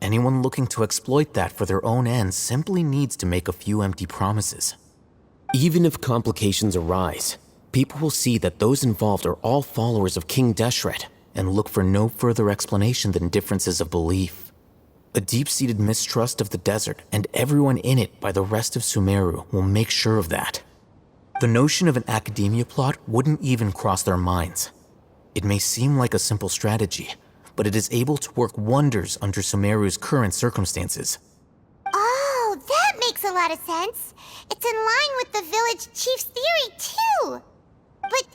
Anyone looking to exploit that for their own ends simply needs to make a few empty promises. Even if complications arise, people will see that those involved are all followers of King Deshret and look for no further explanation than differences of belief. A deep-seated mistrust of the desert and everyone in it by the rest of Sumeru will make sure of that. The notion of an Academia plot wouldn't even cross their minds. It may seem like a simple strategy, but it is able to work wonders under Sumeru's current circumstances. Oh, that makes a lot of sense. It's in line with the village chief's theory, too. But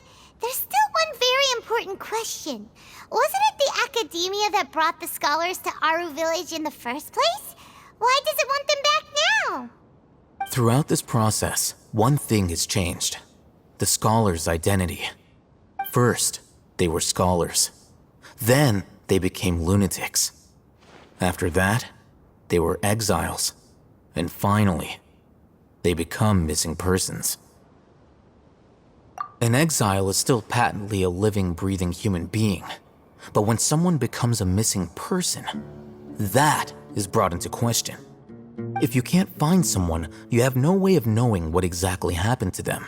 there's still one very important question. Wasn't it the Academia that brought the scholars to Aru village in the first place? Why does it want them back now? Throughout this process, one thing has changed. The scholars' identity. First, they were scholars. Then, they became lunatics. After that, they were exiles. And finally, they become missing persons. An exile is still patently a living, breathing human being. But when someone becomes a missing person, that is brought into question. If you can't find someone, you have no way of knowing what exactly happened to them.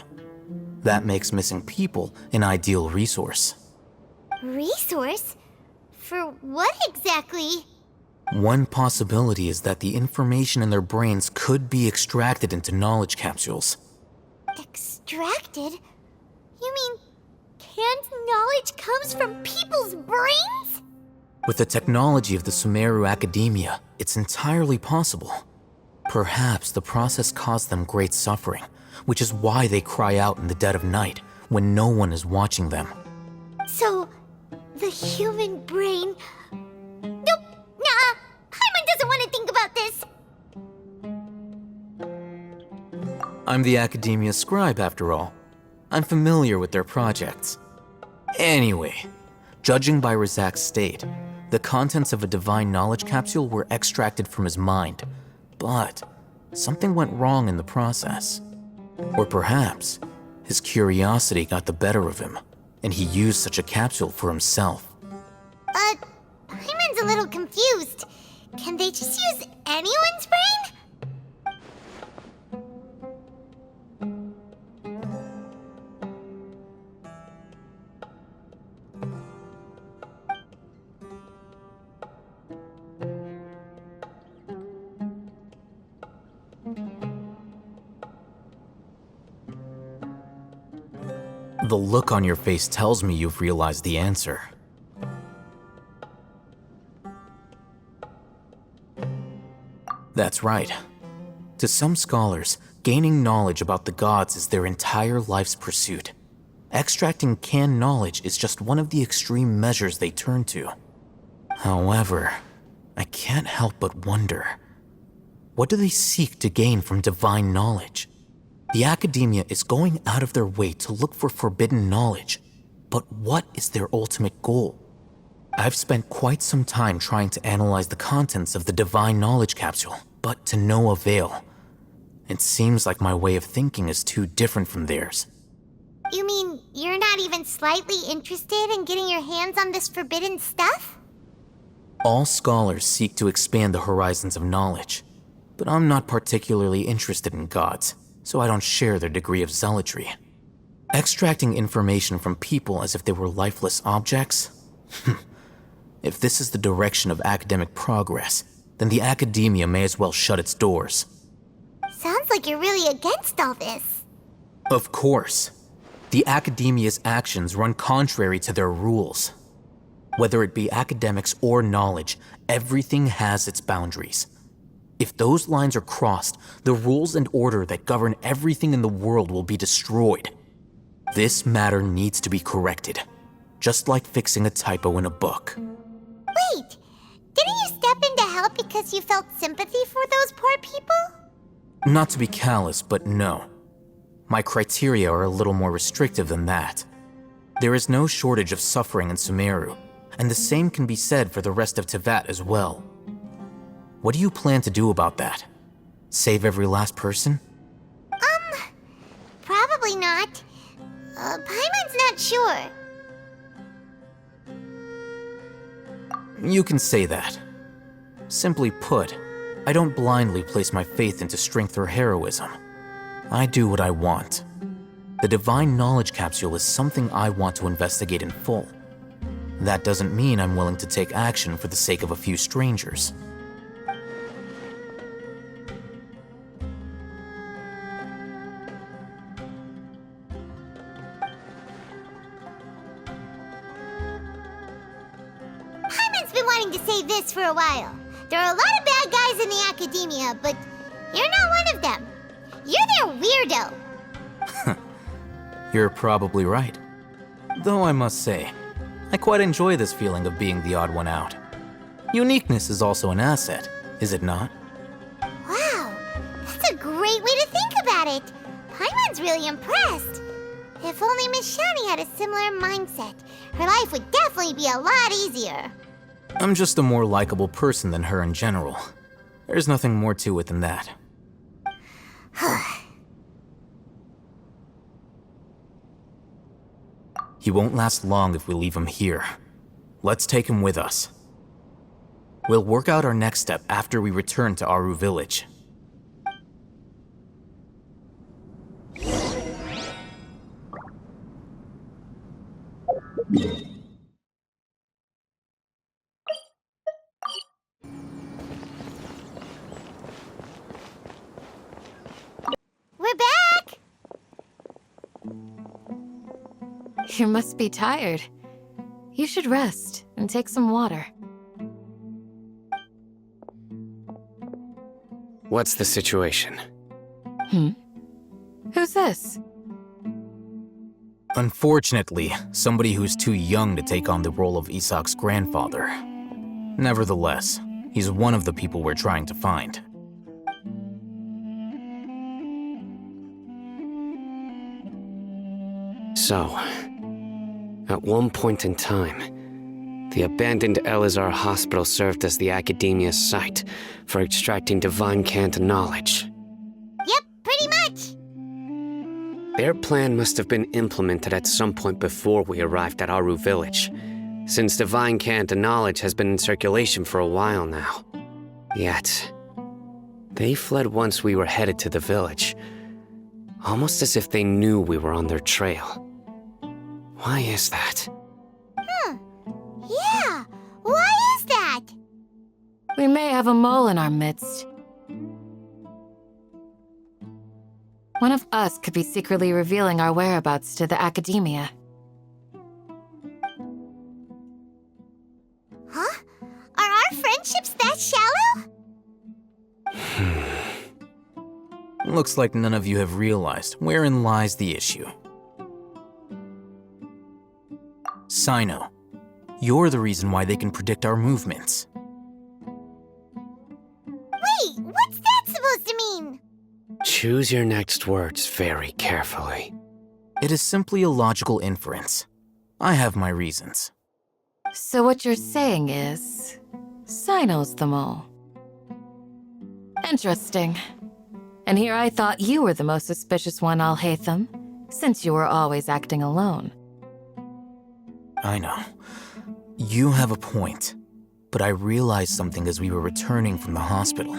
That makes missing people an ideal resource. Resource? For what exactly? One possibility is that the information in their brains could be extracted into knowledge capsules. Extracted? You mean canned knowledge comes from people's brains? With the technology of the Sumeru Academia, it's entirely possible. Perhaps the process caused them great suffering, which is why they cry out in the dead of night when no one is watching them. So, the human brain... Nope! Nah! Paimon doesn't want to think about this! I'm the Academia scribe, after all. I'm familiar with their projects. Anyway, judging by Razak's state, the contents of a divine knowledge capsule were extracted from his mind, but something went wrong in the process. Or perhaps his curiosity got the better of him, and he used such a capsule for himself. Paimon's a little confused. Can they just use anyone's brain? The look on your face tells me you've realized the answer. That's right. To some scholars, gaining knowledge about the gods is their entire life's pursuit. Extracting canned knowledge is just one of the extreme measures they turn to. However, I can't help but wonder, what do they seek to gain from divine knowledge? The academia is going out of their way to look for forbidden knowledge, but what is their ultimate goal? I've spent quite some time trying to analyze the contents of the divine knowledge capsule, but to no avail. It seems like my way of thinking is too different from theirs. You mean you're not even slightly interested in getting your hands on this forbidden stuff? All scholars seek to expand the horizons of knowledge, but I'm not particularly interested in gods, so I don't share their degree of zealotry. Extracting information from people as if they were lifeless objects? If this is the direction of academic progress, then the academia may as well shut its doors. Sounds like you're really against all this. Of course. The academia's actions run contrary to their rules. Whether it be academics or knowledge, everything has its boundaries. If those lines are crossed, the rules and order that govern everything in the world will be destroyed. This matter needs to be corrected, just like fixing a typo in a book. Wait, didn't you step in to help because you felt sympathy for those poor people? Not to be callous, but no. My criteria are a little more restrictive than that. There is no shortage of suffering in Sumeru, and the same can be said for the rest of Teyvat as well. What do you plan to do about that? Save every last person? Probably not. Paimon's not sure. You can say that. Simply put, I don't blindly place my faith into strength or heroism. I do what I want. The divine knowledge capsule is something I want to investigate in full. That doesn't mean I'm willing to take action for the sake of a few strangers. Paimon's been wanting to say this for a while. There are a lot of bad guys in the academia, but you're not one of them. You're their weirdo. You're probably right. Though I must say, I quite enjoy this feeling of being the odd one out. Uniqueness is also an asset, is it not? Wow, that's a great way to think about it. Paimon's really impressed. If only Miss Shani had a similar mindset, her life would definitely be a lot easier. I'm just a more likable person than her in general. There's nothing more to it than that. He won't last long if we leave him here. Let's take him with us. We'll work out our next step after we return to Aru Village. We're back! You must be tired. You should rest and take some water. What's the situation? Who's this? Unfortunately, somebody who's too young to take on the role of Isak's grandfather. Nevertheless, he's one of the people we're trying to find. So, at one point in time, the abandoned Elazar Hospital served as the Academia's site for extracting divine cant knowledge. Yep, pretty much. Their plan must have been implemented at some point before we arrived at Aru Village, since divine cant knowledge has been in circulation for a while now. Yet, they fled once we were headed to the village, almost as if they knew we were on their trail. Why is that? Yeah, why is that? We may have a mole in our midst. One of us could be secretly revealing our whereabouts to the Academia. Huh? Are our friendships that shallow? Looks like none of you have realized wherein lies the issue. Sino, you're the reason why they can predict our movements. Wait, what's that supposed to mean? Choose your next words very carefully. It is simply a logical inference. I have my reasons. So what you're saying is, Sino's the mole. Interesting. And here I thought you were the most suspicious one, Alhaitham, since you were always acting alone. I know. You have a point. But I realized something as we were returning from the hospital.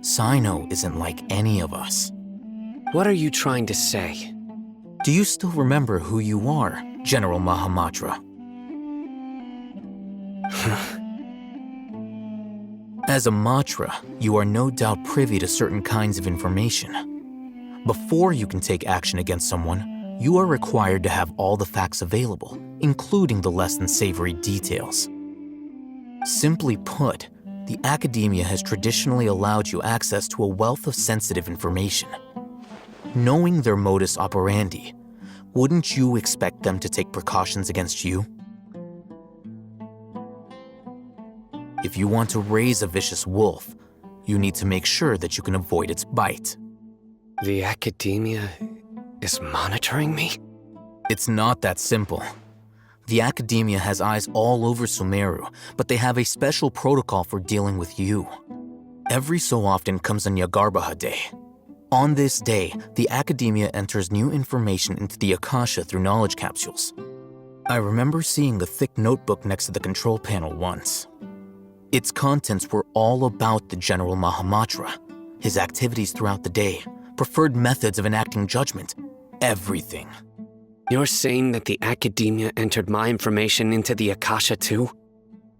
Sino isn't like any of us. What are you trying to say? Do you still remember who you are, General Mahamatra? As a Matra, you are no doubt privy to certain kinds of information. Before you can take action against someone, you are required to have all the facts available, including the less than savory details. Simply put, the Academia has traditionally allowed you access to a wealth of sensitive information. Knowing their modus operandi, wouldn't you expect them to take precautions against you? If you want to raise a vicious wolf, you need to make sure that you can avoid its bite. The Academia is monitoring me? It's not that simple. The Academia has eyes all over Sumeru, but they have a special protocol for dealing with you. Every so often comes a Nyagarbaha Day. On this day, the Academia enters new information into the Akasha through knowledge capsules. I remember seeing a thick notebook next to the control panel once. Its contents were all about the General Mahamatra, his activities throughout the day, preferred methods of enacting judgment, everything. You're saying that the Academia entered my information into the Akasha too?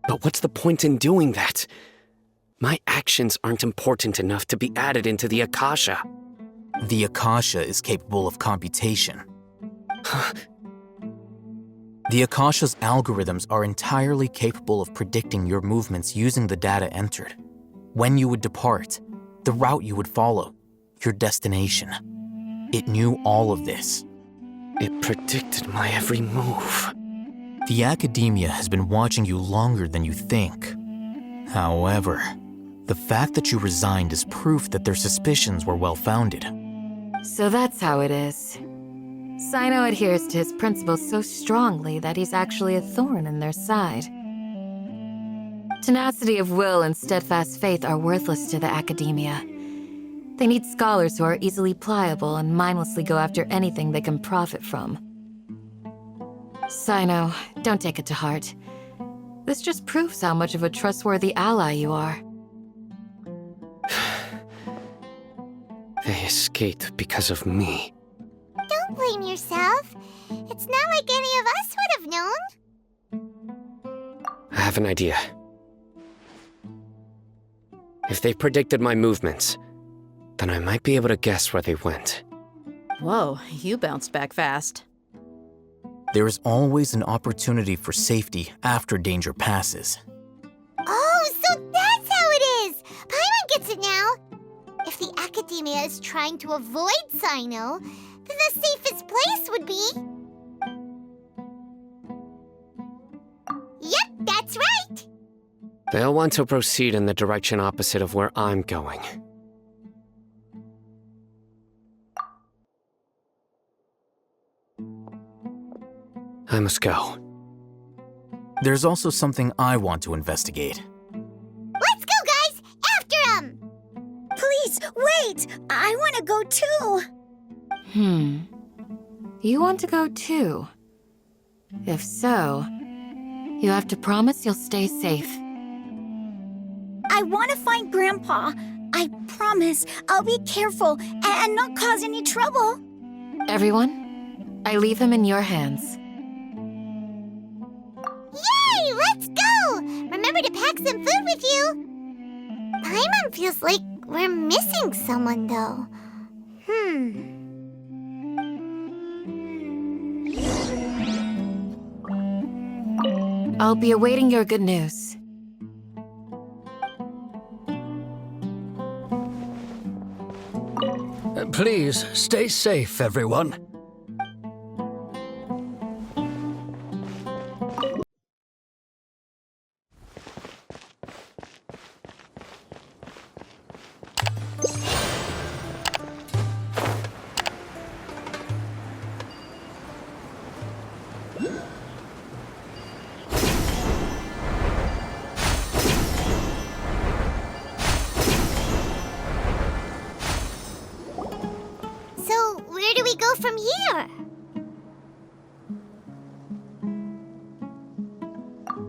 But what's the point in doing that? My actions aren't important enough to be added into the Akasha. The Akasha is capable of computation. The Akasha's algorithms are entirely capable of predicting your movements using the data entered. When you would depart, the route you would follow, your destination. It knew all of this. It predicted my every move. The Academia has been watching you longer than you think. However, the fact that you resigned is proof that their suspicions were well-founded. So that's how it is. Sino adheres to his principles so strongly that he's actually a thorn in their side. Tenacity of will and steadfast faith are worthless to the Academia. They need scholars who are easily pliable and mindlessly go after anything they can profit from. Sino, don't take it to heart. This just proves how much of a trustworthy ally you are. They escaped because of me. Don't blame yourself. It's not like any of us would have known. I have an idea. If they predicted my movements, then I might be able to guess where they went. Whoa, you bounced back fast. There is always an opportunity for safety after danger passes. Oh, so that's how it is! Paimon gets it now! If the Academia is trying to avoid Sino, then the safest place would be... Yep, that's right! They'll want to proceed in the direction opposite of where I'm going. I must go. There's also something I want to investigate. Let's go, guys! After him! Please, wait! I want to go too! You want to go too? If so, you have to promise you'll stay safe. I want to find Grandpa. I promise I'll be careful and not cause any trouble. Everyone, I leave him in your hands. Yay! Let's go! Remember to pack some food with you. Paimon feels like we're missing someone, though. I'll be awaiting your good news. Please, stay safe, everyone. So, where do we go from here?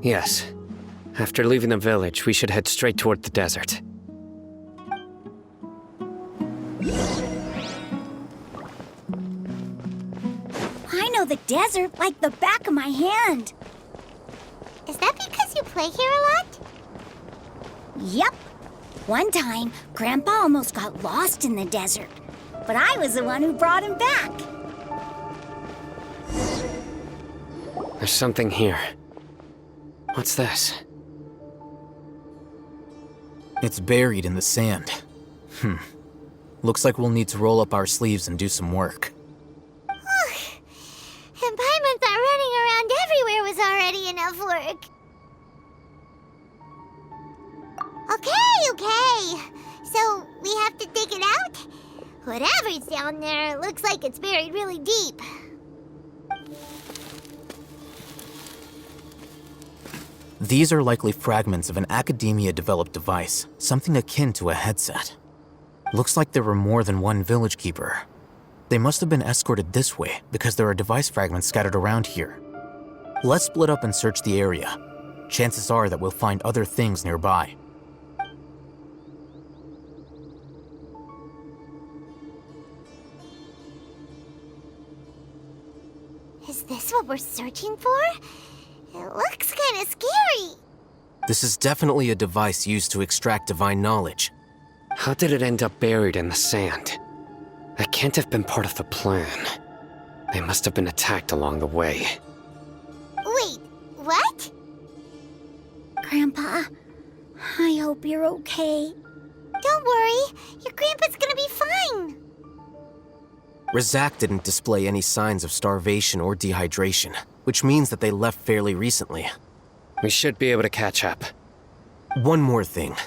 Yes. After leaving the village, we should head straight toward the desert. I know the desert like the back of my hand. Is that because you play here a lot? Yep. One time, Grandpa almost got lost in the desert, but I was the one who brought him back. There's something here. What's this? It's buried in the sand. Looks like we'll need to roll up our sleeves and do some work. And Paimon thought running around everywhere was already enough work. Okay. So, we have to dig it out? Whatever's down there looks like it's buried really deep. These are likely fragments of an Academia-developed device, something akin to a headset. Looks like there were more than one village keeper. They must have been escorted this way because there are device fragments scattered around here. Let's split up and search the area. Chances are that we'll find other things nearby. Is this what we're searching for? It looks kind of scary. This is definitely a device used to extract divine knowledge. How did it end up buried in the sand? That can't have been part of the plan. They must have been attacked along the way. Wait, what? Grandpa, I hope you're okay. Don't worry, your grandpa's gonna be fine. Razak didn't display any signs of starvation or dehydration, which means that they left fairly recently. We should be able to catch up. One more thing.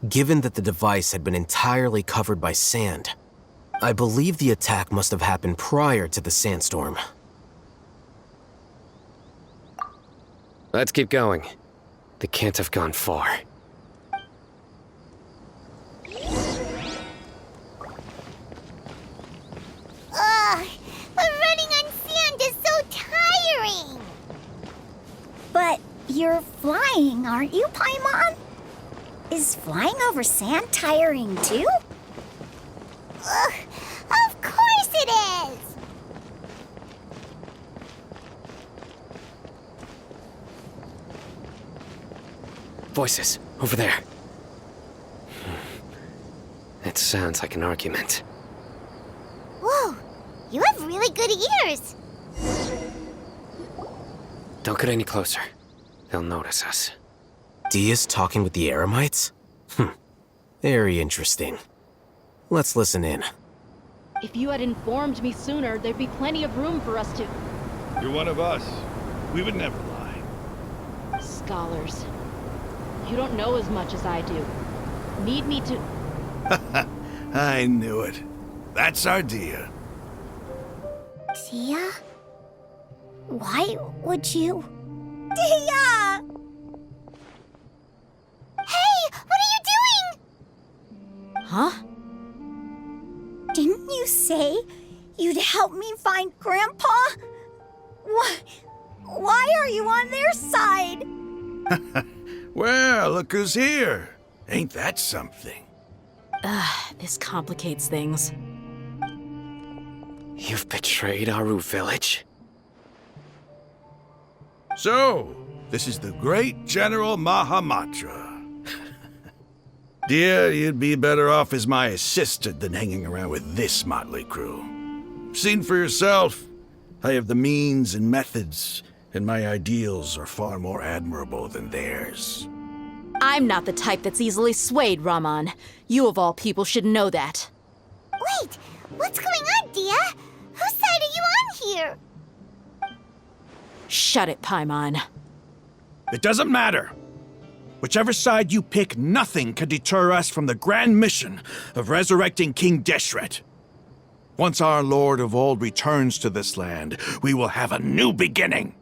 Given that the device had been entirely covered by sand, I believe the attack must have happened prior to the sandstorm. Let's keep going. They can't have gone far. Ugh, but running on sand is so tiring. But you're flying, aren't you, Paimon? Is flying over sand tiring too? Ugh, of course it is. Voices, over there. It sounds like an argument. Whoa, you have really good ears. Don't get any closer. They'll notice us. Dia's talking with the Eremites? Very interesting. Let's listen in. If you had informed me sooner, there'd be plenty of room for us to... You're one of us. We would never lie. Scholars. You don't know as much as I do. Need me to... I knew it. That's our Dia. Dia? Why would you? Dia! Hey, what are you doing? Huh? Didn't you say you'd help me find Grandpa? Why are you on their side? Well, look who's here. Ain't that something? This complicates things. You've betrayed Aru Village? So, this is the great General Mahamatra. Dear, you'd be better off as my assistant than hanging around with this motley crew. Seen for yourself, I have the means and methods, and my ideals are far more admirable than theirs. I'm not the type that's easily swayed, Raman. You of all people should know that. Wait, what's going on, Dia? Whose side are you on here? Shut it, Paimon. It doesn't matter. Whichever side you pick, nothing can deter us from the grand mission of resurrecting King Deshret. Once our Lord of Old returns to this land, we will have a new beginning.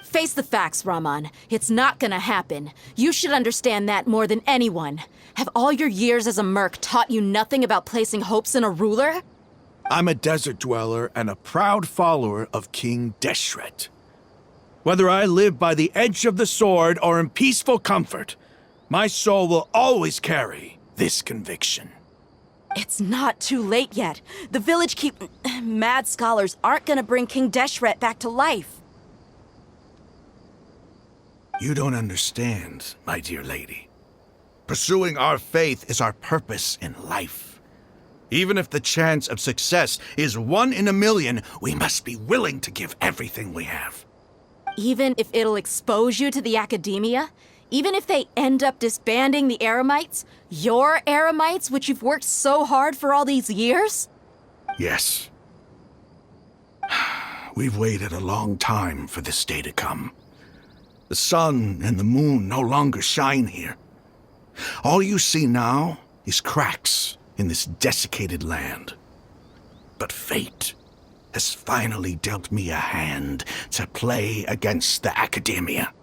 Face the facts, Raman. It's not gonna happen. You should understand that more than anyone. Have all your years as a merc taught you nothing about placing hopes in a ruler? I'm a desert dweller and a proud follower of King Deshret. Whether I live by the edge of the sword or in peaceful comfort, my soul will always carry this conviction. It's not too late yet. The village mad scholars aren't gonna bring King Deshret back to life. You don't understand, my dear lady. Pursuing our faith is our purpose in life. Even if the chance of success is 1 in a million, we must be willing to give everything we have. Even if it'll expose you to the academia? Even if they end up disbanding the Eremites? Your Eremites, which you've worked so hard for all these years? Yes. We've waited a long time for this day to come. The sun and the moon no longer shine here. All you see now is cracks in this desiccated land. But fate has finally dealt me a hand to play against the Academia.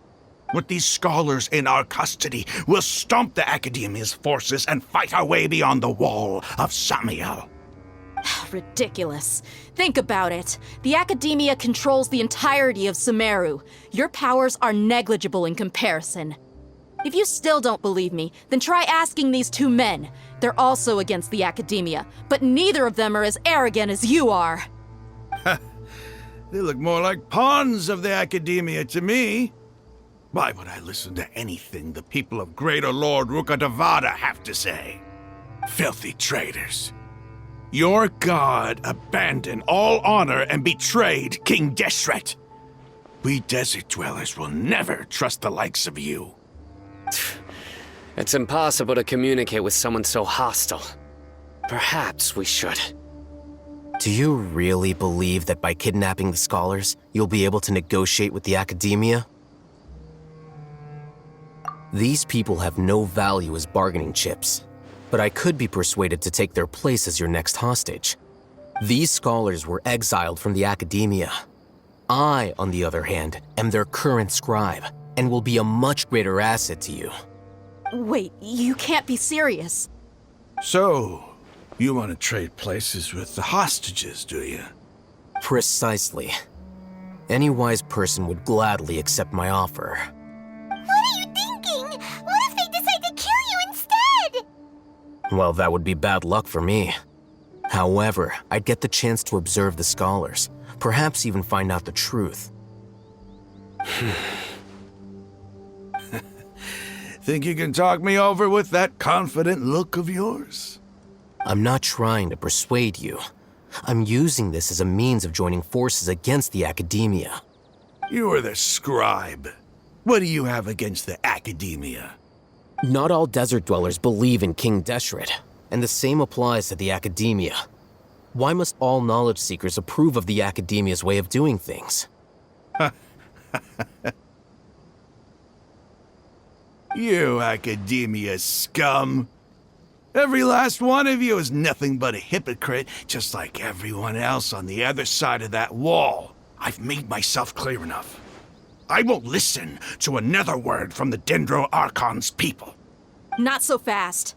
With these scholars in our custody, we'll stomp the Academia's forces and fight our way beyond the wall of Samiel. Ridiculous. Think about it. The Academia controls the entirety of Sumeru. Your powers are negligible in comparison. If you still don't believe me, then try asking these 2 men. They're also against the Academia, but neither of them are as arrogant as you are. They look more like pawns of the Academia to me. Why would I listen to anything the people of Greater Lord Rukkhadevada have to say? Filthy traitors. Your god abandoned all honor and betrayed King Deshret. We desert dwellers will never trust the likes of you. It's impossible to communicate with someone so hostile. Perhaps we should. Do you really believe that by kidnapping the scholars, you'll be able to negotiate with the Academia? These people have no value as bargaining chips, but I could be persuaded to take their place as your next hostage. These scholars were exiled from the Academia. I, on the other hand, am their current scribe, and will be a much greater asset to you. Wait, you can't be serious. So, you want to trade places with the hostages, do you? Precisely. Any wise person would gladly accept my offer. What are you thinking? What if they decide to kill you instead? Well, that would be bad luck for me. However, I'd get the chance to observe the scholars, perhaps even find out the truth. Think you can talk me over with that confident look of yours? I'm not trying to persuade you. I'm using this as a means of joining forces against the Academia. You are the scribe. What do you have against the Academia? Not all desert dwellers believe in King Deshret, and the same applies to the Academia. Why must all knowledge seekers approve of the Academia's way of doing things? You Academia scum. Every last one of you is nothing but a hypocrite, just like everyone else on the other side of that wall. I've made myself clear enough. I won't listen to another word from the Dendro Archon's people. Not so fast.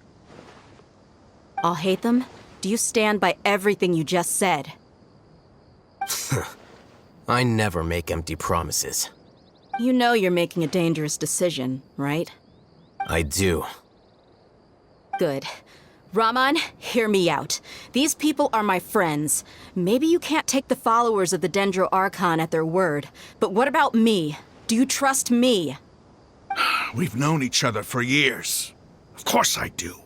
I'll hate them. Do you stand by everything you just said? I never make empty promises. You know you're making a dangerous decision, right? I do. Good. Raman, hear me out. These people are my friends. Maybe you can't take the followers of the Dendro Archon at their word, but what about me? Do you trust me? We've known each other for years. Of course I do.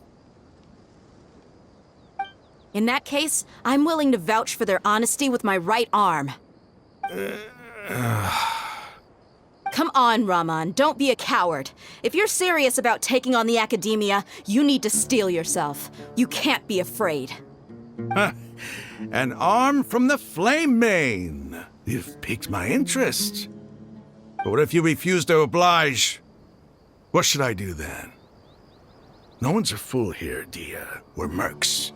In that case, I'm willing to vouch for their honesty with my right arm. Come on, Raman, don't be a coward. If you're serious about taking on the Academia, you need to steel yourself. You can't be afraid. An arm from the Flame Mane. You've piqued my interest. But what if you refuse to oblige? What should I do then? No one's a fool here, Dia. We're mercs.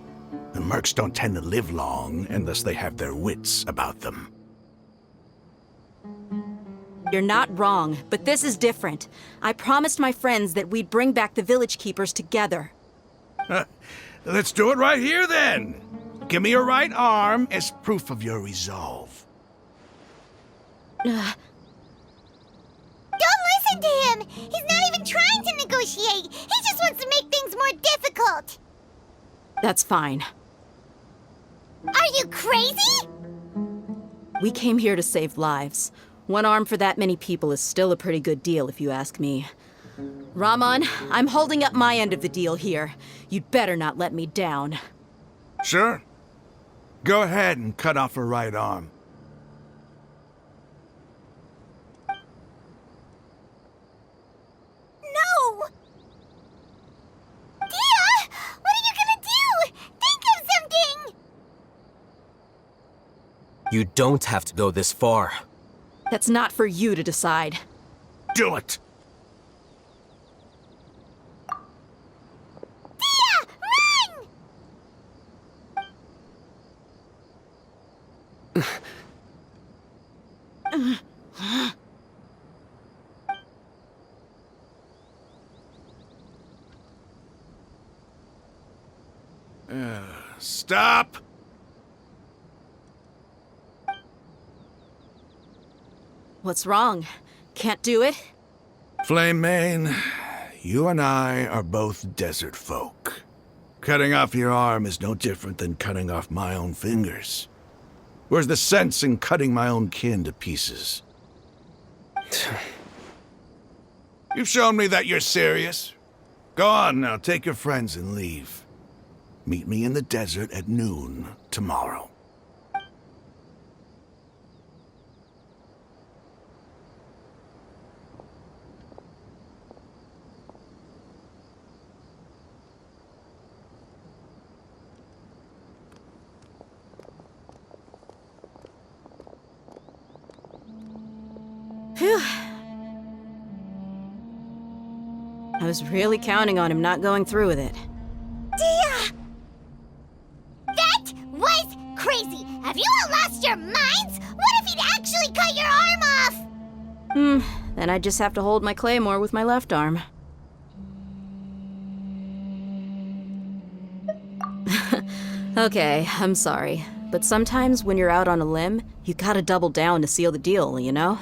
And mercs don't tend to live long unless they have their wits about them. You're not wrong, but this is different. I promised my friends that we'd bring back the Village Keepers together. Let's do it right here, then. Give me your right arm as proof of your resolve. Don't listen to him! He's not even trying to negotiate! He just wants to make things more difficult! That's fine. Are you crazy? We came here to save lives. One arm for that many people is still a pretty good deal, if you ask me. Raman, I'm holding up my end of the deal here. You'd better not let me down. Sure. Go ahead and cut off her right arm. No! Dia! What are you gonna do? Think of something! You don't have to go this far. That's not for you to decide. Do it! Dia! Run! Stop! What's wrong? Can't do it? Flame Mane, you and I are both desert folk. Cutting off your arm is no different than cutting off my own fingers. Where's the sense in cutting my own kin to pieces? You've shown me that you're serious. Go on now, take your friends and leave. Meet me in the desert at noon tomorrow. Phew. I was really counting on him not going through with it. Dia! That was crazy! Have you all lost your minds? What if he'd actually cut your arm off? Then I'd just have to hold my claymore with my left arm. Okay, I'm sorry. But sometimes when you're out on a limb, you gotta double down to seal the deal, you know?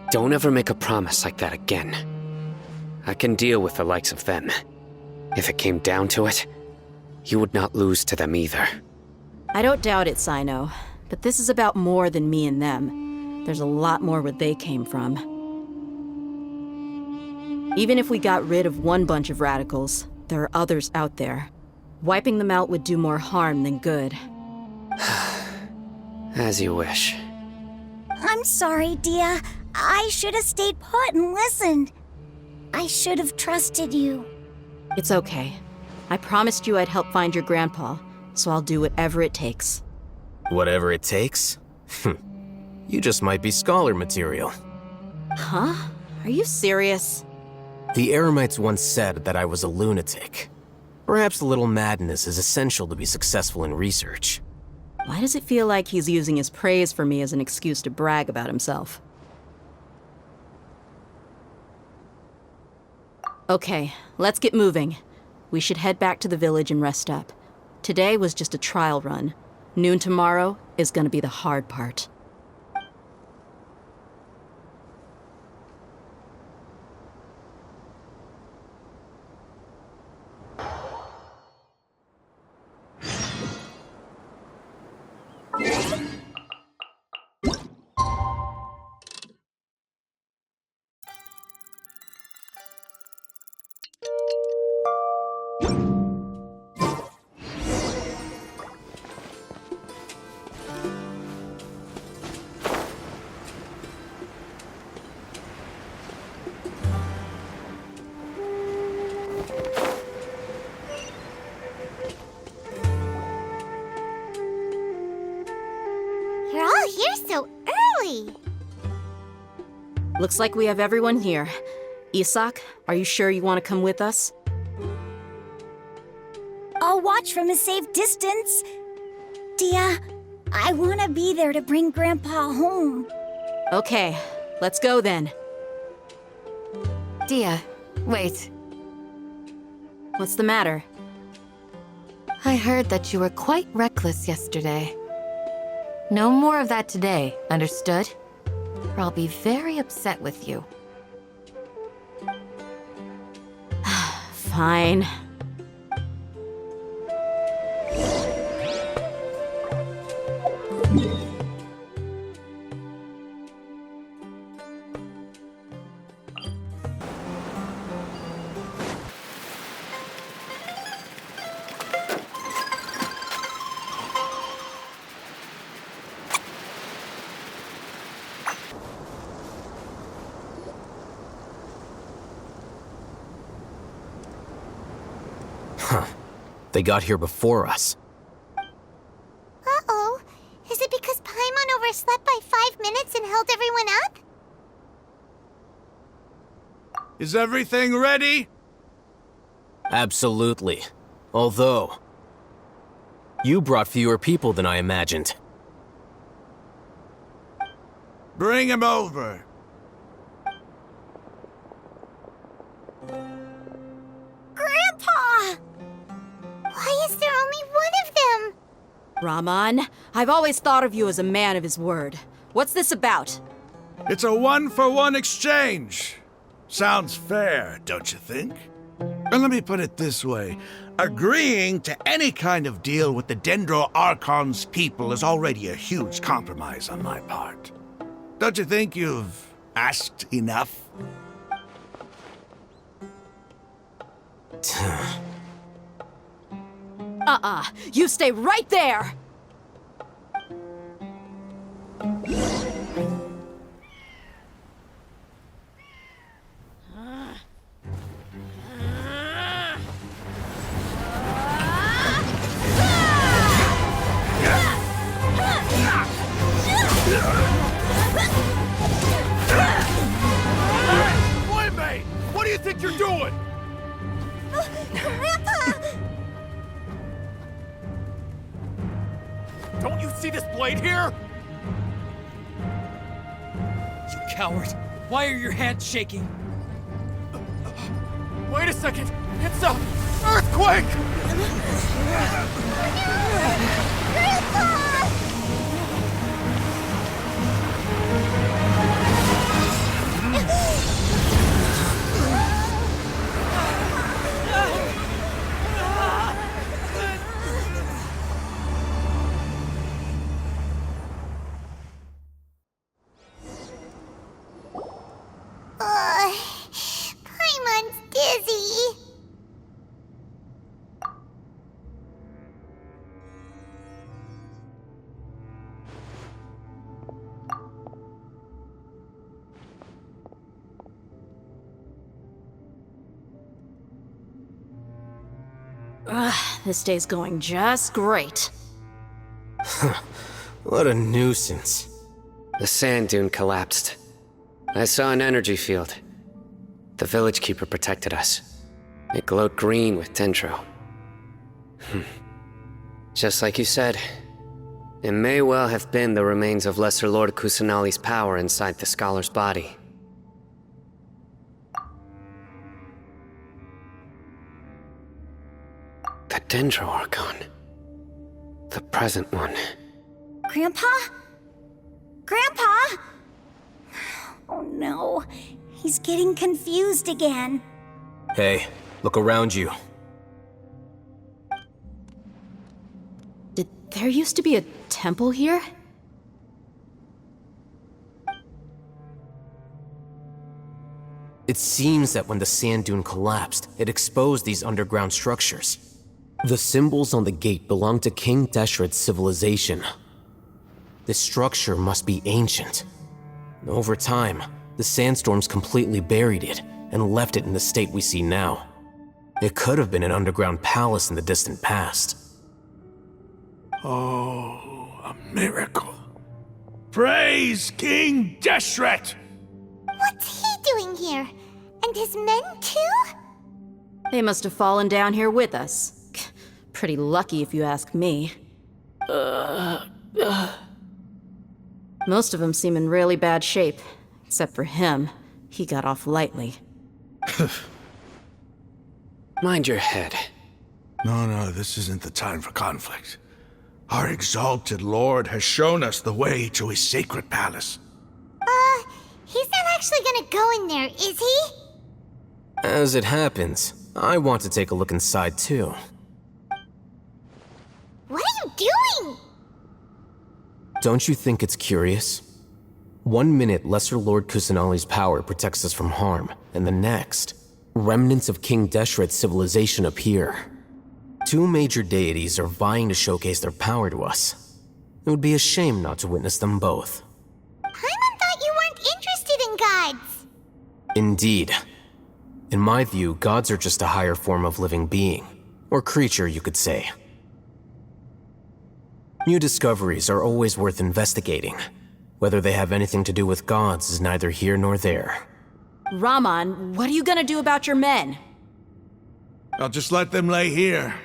Don't ever make a promise like that again. I can deal with the likes of them. If it came down to it, you would not lose to them either. I don't doubt it, Sino. But this is about more than me and them. There's a lot more where they came from. Even if we got rid of one bunch of radicals, there are others out there. Wiping them out would do more harm than good. As you wish. I'm sorry, Dia. I should have stayed put and listened. I should have trusted you. It's okay. I promised you I'd help find your grandpa, so I'll do whatever it takes. Whatever it takes? You just might be scholar material. Huh? Are you serious? The Eremites once said that I was a lunatic. Perhaps a little madness is essential to be successful in research. Why does it feel like he's using his praise for me as an excuse to brag about himself? Okay, let's get moving. We should head back to the village and rest up. Today was just a trial run. Noon tomorrow is gonna be the hard part. You're all here so early. Looks like we have everyone here. Isak, are you sure you want to come with us? I'll watch from a safe distance. Dia, I want to be there to bring Grandpa home. Okay, let's go then. Dia, wait. What's the matter? I heard that you were quite reckless yesterday. No more of that today, understood? Or I'll be very upset with you. Fine. They got here before us. Uh-oh. Is it because Paimon overslept by 5 minutes and held everyone up? Is everything ready? Absolutely. Although, you brought fewer people than I imagined. Bring him over. Grandpa! Why is there only one of them? Rahman, I've always thought of you as a man of his word. What's this about? It's a one-for-one exchange. Sounds fair, don't you think? And let me put it this way. Agreeing to any kind of deal with the Dendro Archon's people is already a huge compromise on my part. Don't you think you've asked enough? You stay right there! Boy, what do you think you're doing? Grandpa! Don't you see this blade here? You coward! Why are your hands shaking? Wait a second! It's a earthquake! Paimon's dizzy. This day's going just great. What a nuisance. The sand dune collapsed. I saw an energy field. The village keeper protected us. It glowed green with dendro. Just like you said, It may well have been the remains of Lesser Lord Kusanali's power inside the scholar's body. The Dendro Archon. The present one. Grandpa? Grandpa? Oh no, he's getting confused again. Hey, look around you. Did there used to be a temple here? It seems that when the sand dune collapsed, it exposed these underground structures. The symbols on the gate belong to King Deshret's civilization. This structure must be ancient. Over time, the sandstorms completely buried it and left it in the state we see now. It could have been an underground palace in the distant past. Oh, a miracle. Praise King Deshret! What's he doing here? And his men too? They must have fallen down here with us. Pretty lucky if you ask me. Most of them seem in really bad shape. Except for him. He got off lightly. Mind your head. No, this isn't the time for conflict. Our exalted lord has shown us the way to his sacred palace. He's not actually gonna go in there, is he? As it happens, I want to take a look inside too. What are you doing? Don't you think it's curious? 1 minute, Lesser Lord Kusanali's power protects us from harm, and the next, remnants of King Deshret's civilization appear. 2 major deities are vying to showcase their power to us. It would be a shame not to witness them both. Paimon thought you weren't interested in gods. Indeed. In my view, gods are just a higher form of living being, or creature, you could say. New discoveries are always worth investigating. Whether they have anything to do with gods is neither here nor there. Raman, what are you gonna do about your men? I'll just let them lay here.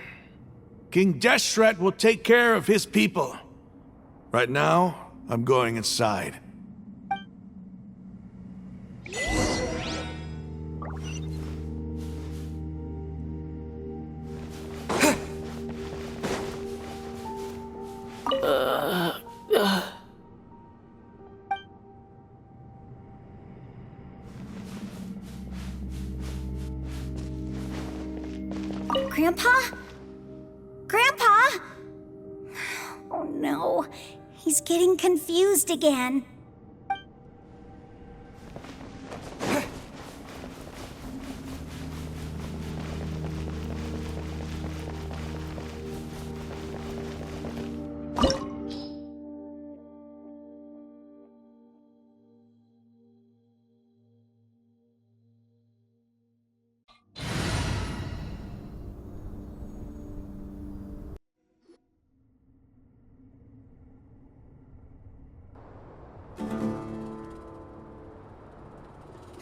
King Deshret will take care of his people. Right now, I'm going inside. Grandpa? Grandpa? Oh no, he's getting confused again.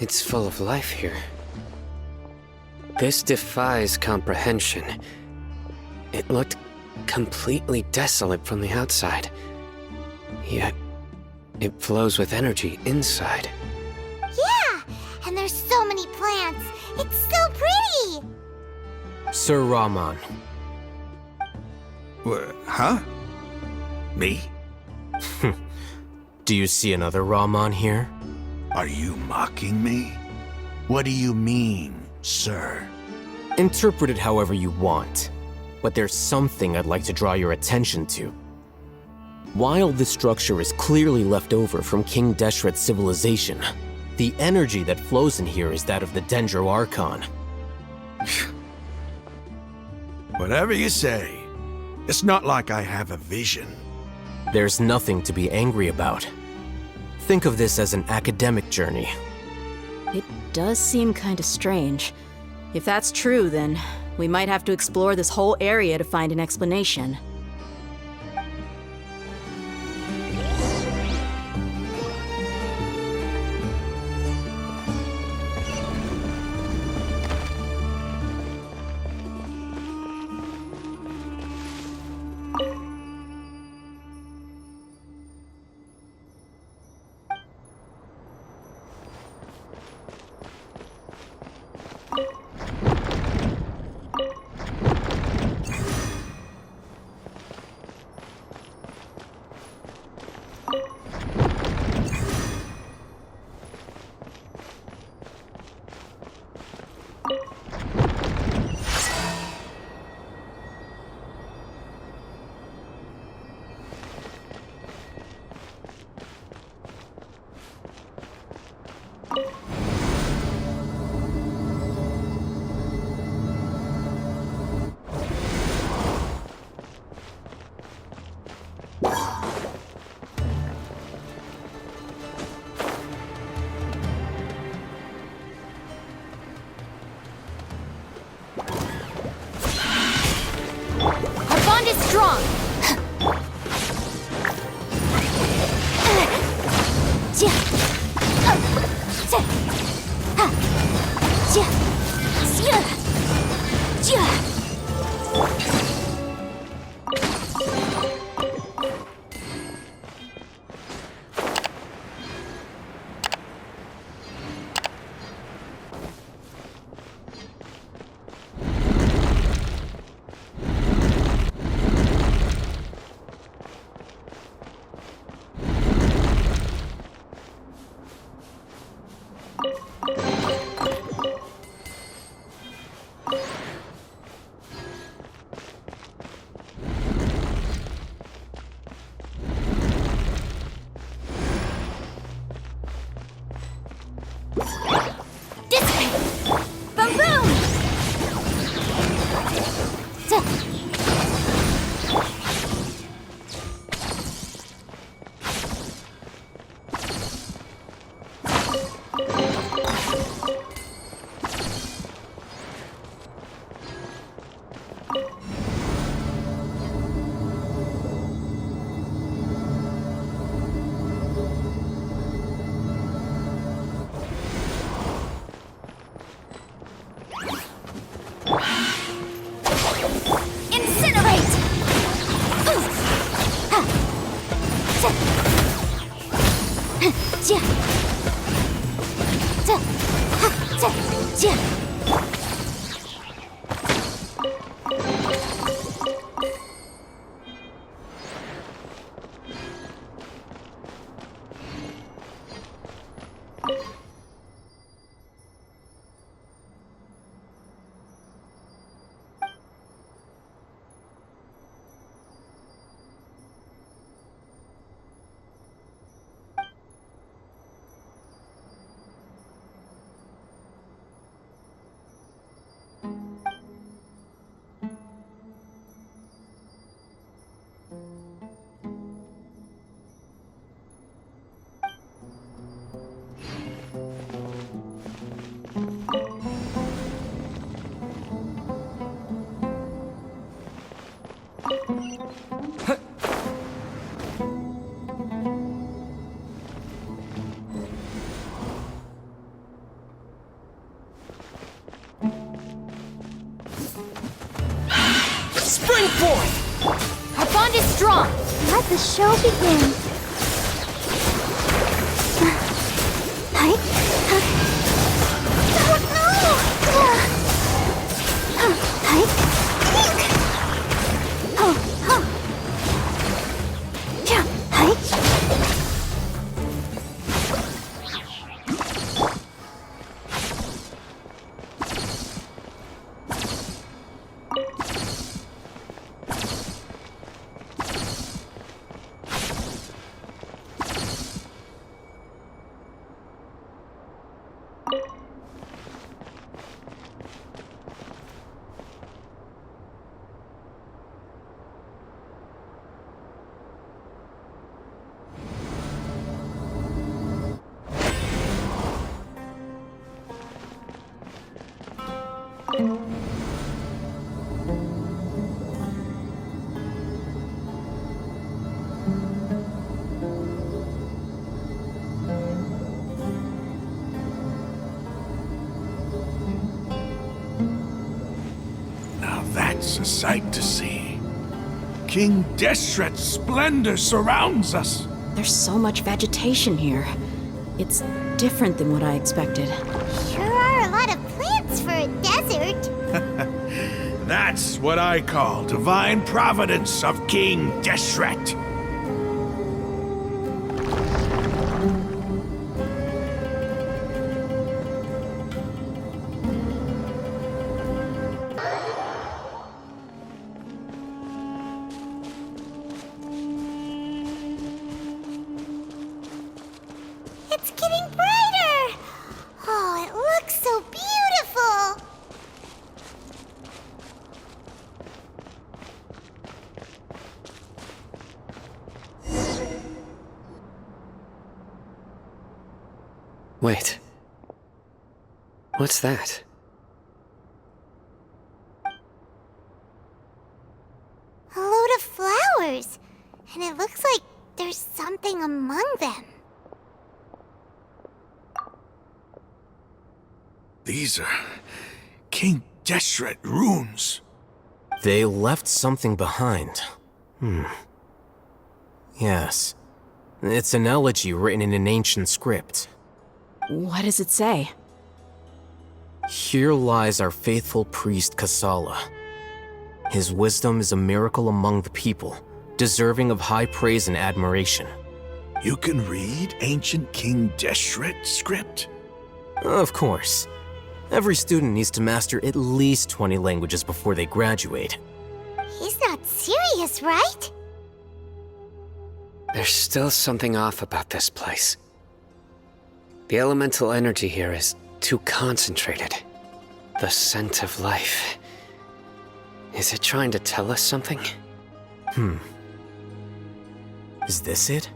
It's full of life here. This defies comprehension. It looked completely desolate from the outside. Yet, it flows with energy inside. Yeah, and there's so many plants. It's so pretty. Sir Raman. Huh? Me? Do you see another Raman here? Are you mocking me? What do you mean, sir? Interpret it however you want, but there's something I'd like to draw your attention to. While this structure is clearly left over from King Deshret's civilization, the energy that flows in here is that of the Dendro Archon. Whatever you say. It's not like I have a vision. There's nothing to be angry about. Think of this as an academic journey. It does seem kinda strange. If that's true, then we might have to explore this whole area to find an explanation. Spring forth! Our bond is strong! Let the show begin. Now that's a sight to see. King Deshret's splendor surrounds us. There's so much vegetation here. It's different than what I expected. Sure are a lot of plants for a desert. That's what I call divine providence of King Deshret. It's getting brighter! Oh, it looks so beautiful! Wait. What's that? A load of flowers. And it looks like there's something among them. These are King Deshret runes. They left something behind. Yes. It's an elegy written in an ancient script. What does it say? Here lies our faithful priest Kasala. His wisdom is a miracle among the people, deserving of high praise and admiration. You can read ancient King Deshret script? Of course. Every student needs to master at least 20 languages before they graduate. He's not serious, right? There's still something off about this place. The elemental energy here is too concentrated. The scent of life. Is it trying to tell us something? Is this it?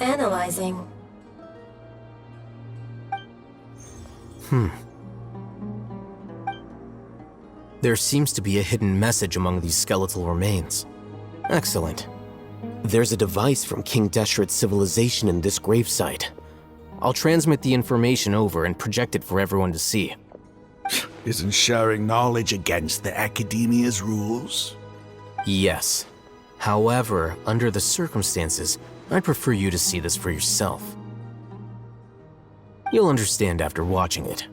Analyzing. There seems to be a hidden message among these skeletal remains. Excellent. There's a device from King Deshret's civilization in this gravesite. I'll transmit the information over and project it for everyone to see. Isn't sharing knowledge against the Academia's rules? Yes. However, under the circumstances, I'd prefer you to see this for yourself. You'll understand after watching it.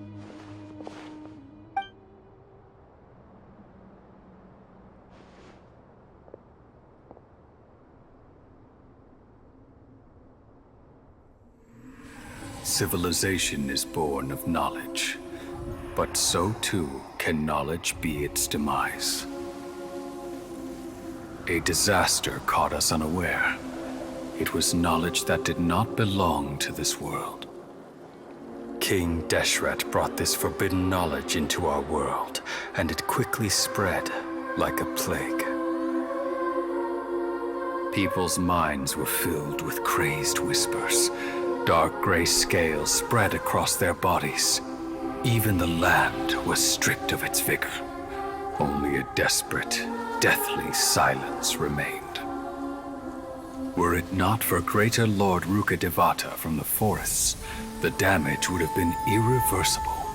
Civilization is born of knowledge, but so too can knowledge be its demise. A disaster caught us unaware. It was knowledge that did not belong to this world. King Deshret brought this forbidden knowledge into our world, and it quickly spread like a plague. People's minds were filled with crazed whispers. Dark gray scales spread across their bodies. Even the land was stripped of its vigor. Only a desperate, deathly silence remained. Were it not for Greater Lord Rukkhadevata from the forests, the damage would have been irreversible.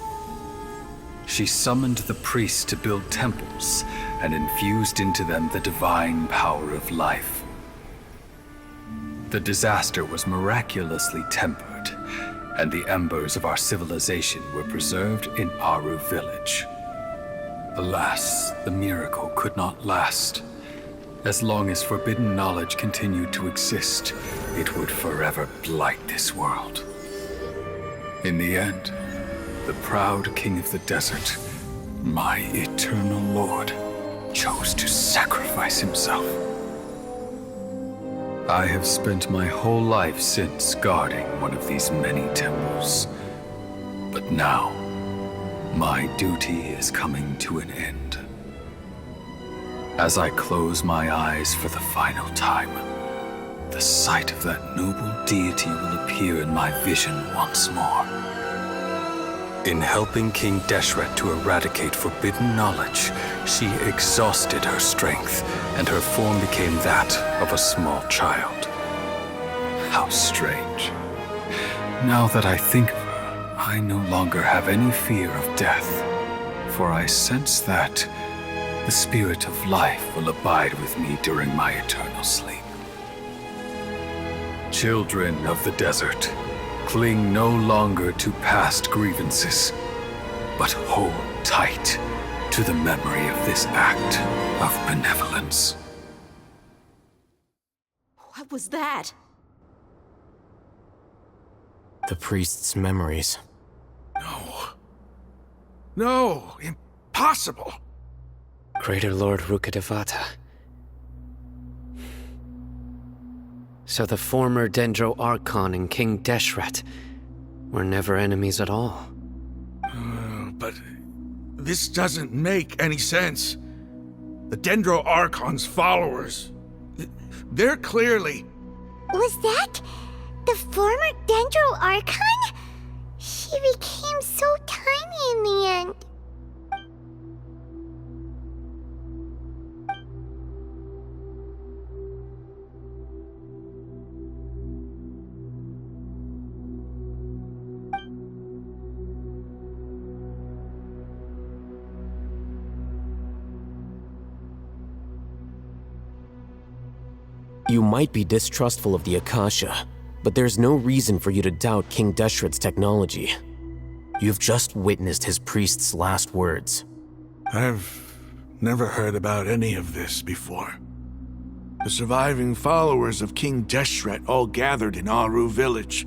She summoned the priests to build temples and infused into them the divine power of life. The disaster was miraculously tempered, and the embers of our civilization were preserved in Aru village. Alas, the miracle could not last. As long as forbidden knowledge continued to exist, it would forever blight this world. In the end, the proud king of the desert, my eternal lord, chose to sacrifice himself. I have spent my whole life since guarding one of these many temples. But now, my duty is coming to an end. As I close my eyes for the final time, the sight of that noble deity will appear in my vision once more. In helping King Deshret to eradicate forbidden knowledge, she exhausted her strength, and her form became that of a small child. How strange. Now that I think of her, I no longer have any fear of death, for I sense that the spirit of life will abide with me during my eternal sleep. Children of the desert, cling no longer to past grievances, but hold tight to the memory of this act of benevolence. What was that? The priest's memories. No, impossible. Greater Lord Rukkhadevata. So the former Dendro Archon and King Deshret were never enemies at all. But this doesn't make any sense. The Dendro Archon's followers, they're clearly... Was that the former Dendro Archon? She became so tiny in the end. You might be distrustful of the Akasha, but there's no reason for you to doubt King Deshret's technology. You've just witnessed his priest's last words. I've never heard about any of this before. The surviving followers of King Deshret all gathered in Aru village.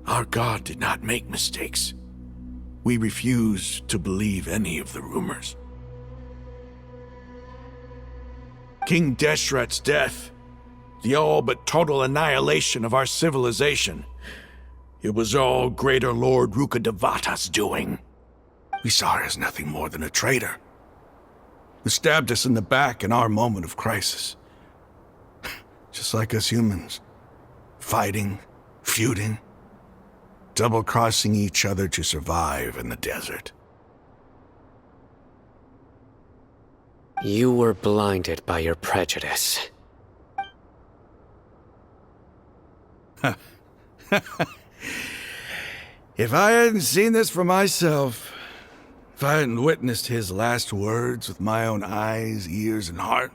Our god did not make mistakes. We refused to believe any of the rumors. King Deshret's death, the all but total annihilation of our civilization, it was all Greater Lord Rukkhadevata's doing. We saw her as nothing more than a traitor, who stabbed us in the back in our moment of crisis. Just like us humans, fighting, feuding, double-crossing each other to survive in the desert. You were blinded by your prejudice. If I hadn't seen this for myself, if I hadn't witnessed his last words with my own eyes, ears, and heart,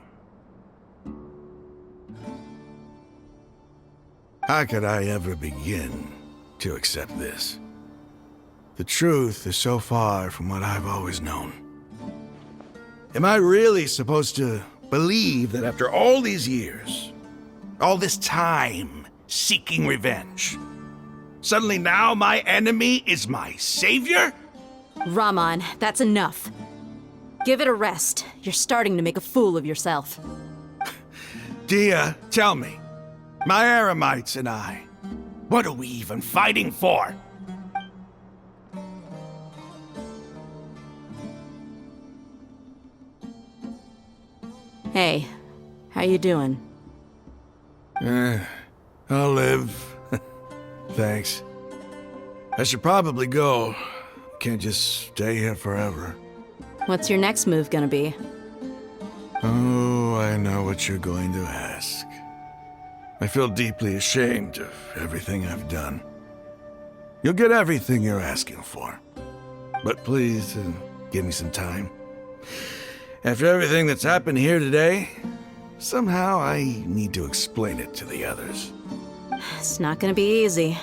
how could I ever begin to accept this? The truth is so far from what I've always known. Am I really supposed to believe that after all these years, all this time seeking revenge, suddenly now my enemy is my savior? Raman, that's enough. Give it a rest. You're starting to make a fool of yourself. Dia, tell me, my Eremites and I, what are we even fighting for? Hey, how you doing? I'll live. Thanks. I should probably go. Can't just stay here forever. What's your next move gonna be? Oh, I know what you're going to ask. I feel deeply ashamed of everything I've done. You'll get everything you're asking for. But please, give me some time. After everything that's happened here today, somehow I need to explain it to the others. It's not gonna be easy.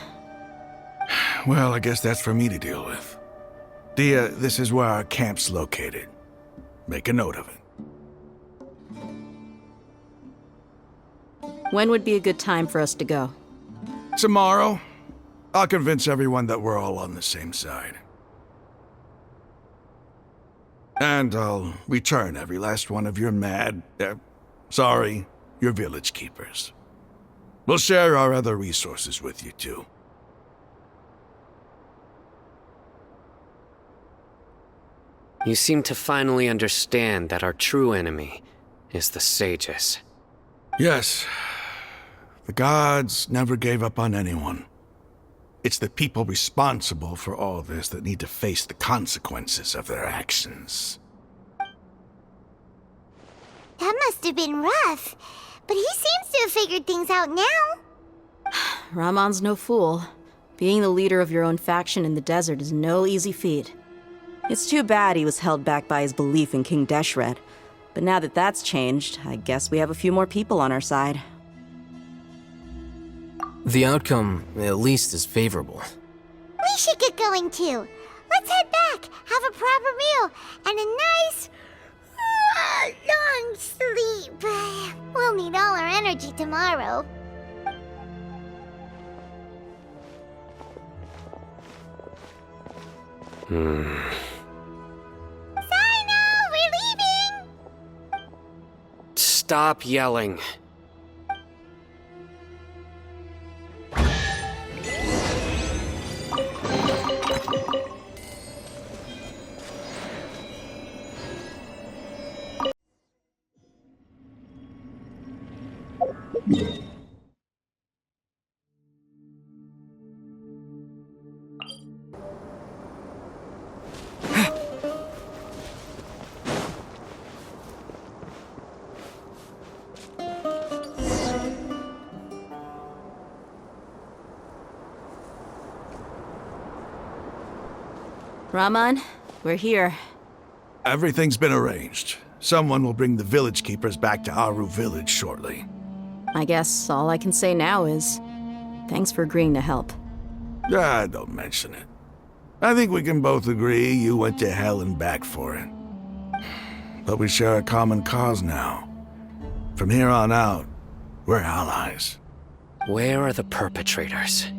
Well, I guess that's for me to deal with. Dia, this is where our camp's located. Make a note of it. When would be a good time for us to go? Tomorrow, I'll convince everyone that we're all on the same side. And I'll return every last one of your your village keepers. We'll share our other resources with you too. You seem to finally understand that our true enemy is the sages. Yes. The gods never gave up on anyone. It's the people responsible for all this that need to face the consequences of their actions. That must have been rough, but he seems to have figured things out now. Raman's no fool. Being the leader of your own faction in the desert is no easy feat. It's too bad he was held back by his belief in King Deshret. But now that that's changed, I guess we have a few more people on our side. The outcome, at least, is favorable. We should get going too. Let's head back, have a proper meal, and a nice, long sleep. We'll need all our energy tomorrow. Sino, we're leaving! Stop yelling. Raman, we're here. Everything's been arranged. Someone will bring the village keepers back to Aru village shortly. I guess all I can say now is, thanks for agreeing to help. Don't mention it. I think we can both agree you went to hell and back for it. But we share a common cause now. From here on out, we're allies. Where are the perpetrators?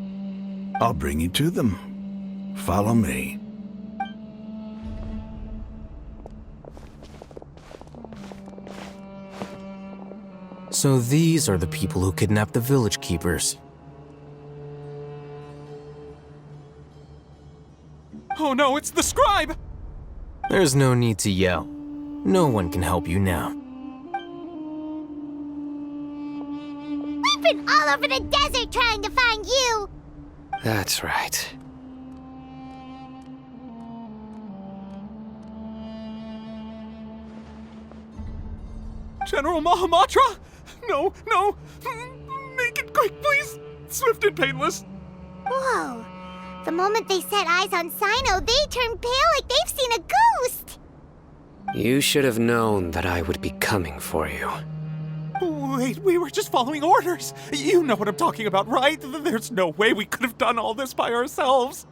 I'll bring you to them. Follow me. So these are the people who kidnapped the village keepers. Oh no, it's the scribe! There's no need to yell. No one can help you now. We've been all over the desert trying to find you! That's right. General Mahamatra? No, no! Make it quick, please! Swift and painless! Whoa. The moment they set eyes on Sino, they turned pale like they've seen a ghost! You should have known that I would be coming for you. Wait, we were just following orders! You know what I'm talking about, right? There's no way we could have done all this by ourselves!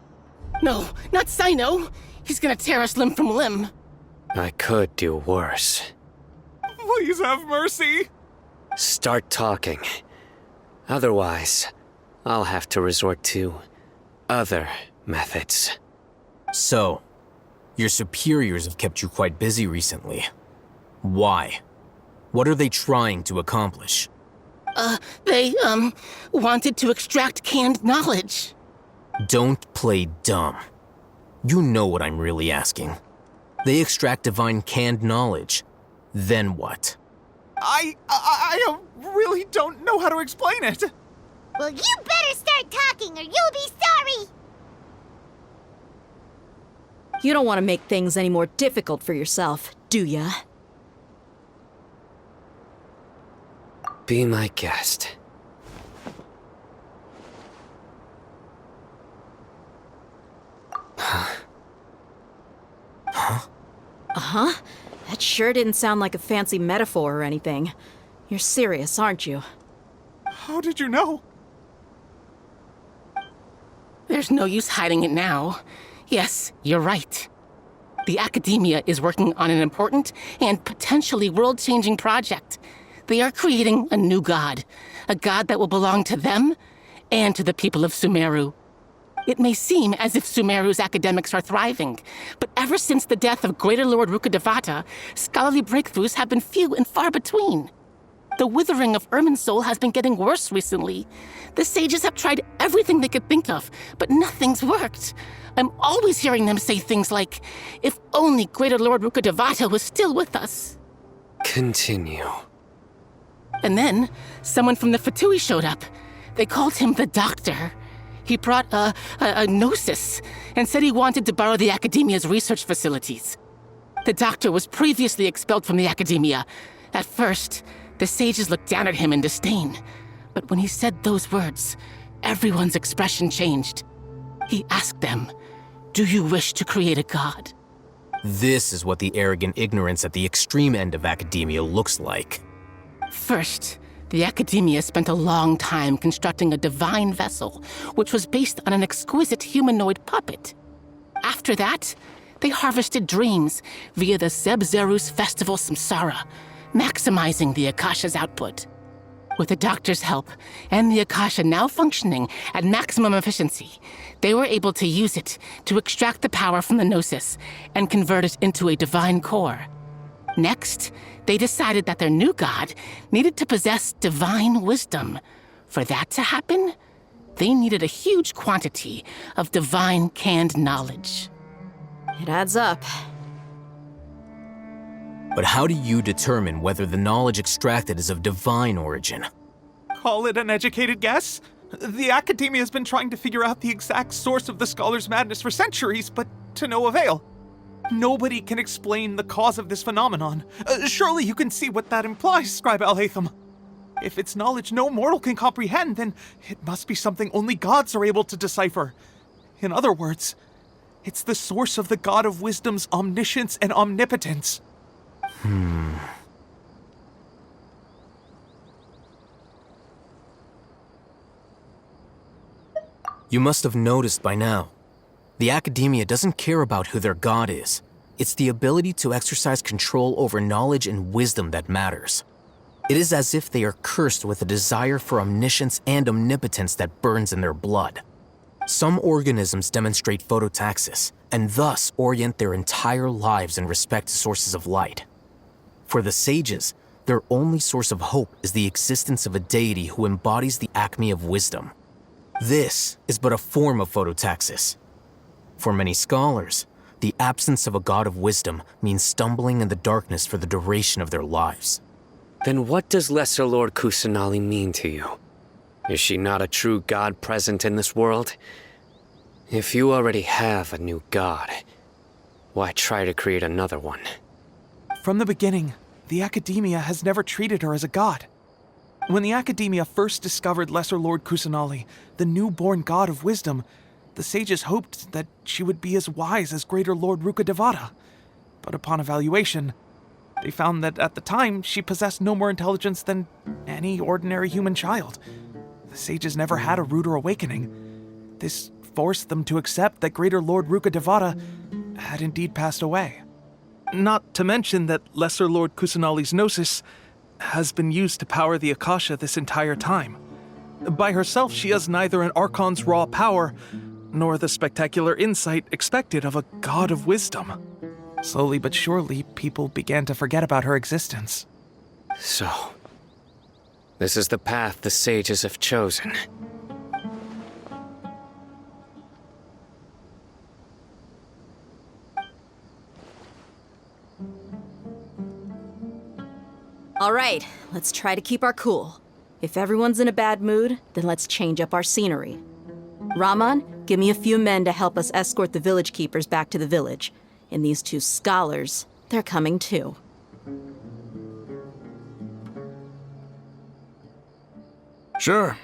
No, not Cyno! He's gonna tear us limb from limb. I could do worse. Please have mercy! Start talking. Otherwise, I'll have to resort to other methods. So, your superiors have kept you quite busy recently. Why? What are they trying to accomplish? They wanted to extract canned knowledge. Don't play dumb. You know what I'm really asking. They extract divine canned knowledge. Then what? I really don't know how to explain it. Well, you better start talking or you'll be sorry! You don't want to make things any more difficult for yourself, do ya? Be my guest. Uh-huh. That sure didn't sound like a fancy metaphor or anything. You're serious, aren't you? How did you know? There's no use hiding it now. Yes, you're right. The Academia is working on an important and potentially world-changing project. They are creating a new god. A god that will belong to them and to the people of Sumeru. It may seem as if Sumeru's academics are thriving, but ever since the death of Greater Lord Rukkhadevata, scholarly breakthroughs have been few and far between. The withering of Irminsul has been getting worse recently. The sages have tried everything they could think of, but nothing's worked. I'm always hearing them say things like, if only Greater Lord Rukkhadevata was still with us. Continue. And then, someone from the Fatui showed up. They called him the Doctor. He brought a gnosis and said he wanted to borrow the Academia's research facilities. The Doctor was previously expelled from the Academia. At first, the sages looked down at him in disdain. But when he said those words, everyone's expression changed. He asked them, "Do you wish to create a god?" This is what the arrogant ignorance at the extreme end of academia looks like. First, the Academia spent a long time constructing a divine vessel, which was based on an exquisite humanoid puppet. After that, they harvested dreams via the Zeb-Zerus Festival Samsara, maximizing the Akasha's output. With the Doctor's help, and the Akasha now functioning at maximum efficiency, they were able to use it to extract the power from the Gnosis and convert it into a divine core. Next, they decided that their new god needed to possess divine wisdom. For that to happen, they needed a huge quantity of divine canned knowledge. It adds up. But how do you determine whether the knowledge extracted is of divine origin? Call it an educated guess? The Academia has been trying to figure out the exact source of the Scholar's madness for centuries, but to no avail. Nobody can explain the cause of this phenomenon. Surely you can see what that implies, Scribe Alhaitham. If it's knowledge no mortal can comprehend, then it must be something only gods are able to decipher. In other words, it's the source of the God of Wisdom's omniscience and omnipotence. You must have noticed by now. The Academia doesn't care about who their god is. It's the ability to exercise control over knowledge and wisdom that matters. It is as if they are cursed with a desire for omniscience and omnipotence that burns in their blood. Some organisms demonstrate phototaxis, and thus orient their entire lives in respect to sources of light. For the sages, their only source of hope is the existence of a deity who embodies the acme of wisdom. This is but a form of phototaxis. For many scholars, the absence of a god of wisdom means stumbling in the darkness for the duration of their lives. Then what does Lesser Lord Kusanali mean to you? Is she not a true god present in this world? If you already have a new god, why try to create another one? From the beginning, the Academia has never treated her as a god. When the Academia first discovered Lesser Lord Kusanali, the newborn god of wisdom, the sages hoped that she would be as wise as Greater Lord Rukkhadevata. But upon evaluation, they found that at the time she possessed no more intelligence than any ordinary human child. The sages never had a ruder awakening. This forced them to accept that Greater Lord Rukkhadevata had indeed passed away. Not to mention that Lesser Lord Kusanali's Gnosis has been used to power the Akasha this entire time. By herself, she has neither an Archon's raw power, nor the spectacular insight expected of a god of wisdom. Slowly but surely, people began to forget about her existence. So, this is the path the sages have chosen. All right, let's try to keep our cool. If everyone's in a bad mood, then let's change up our scenery. Raman, give me a few men to help us escort the village keepers back to the village. And these two scholars, they're coming too. Sure,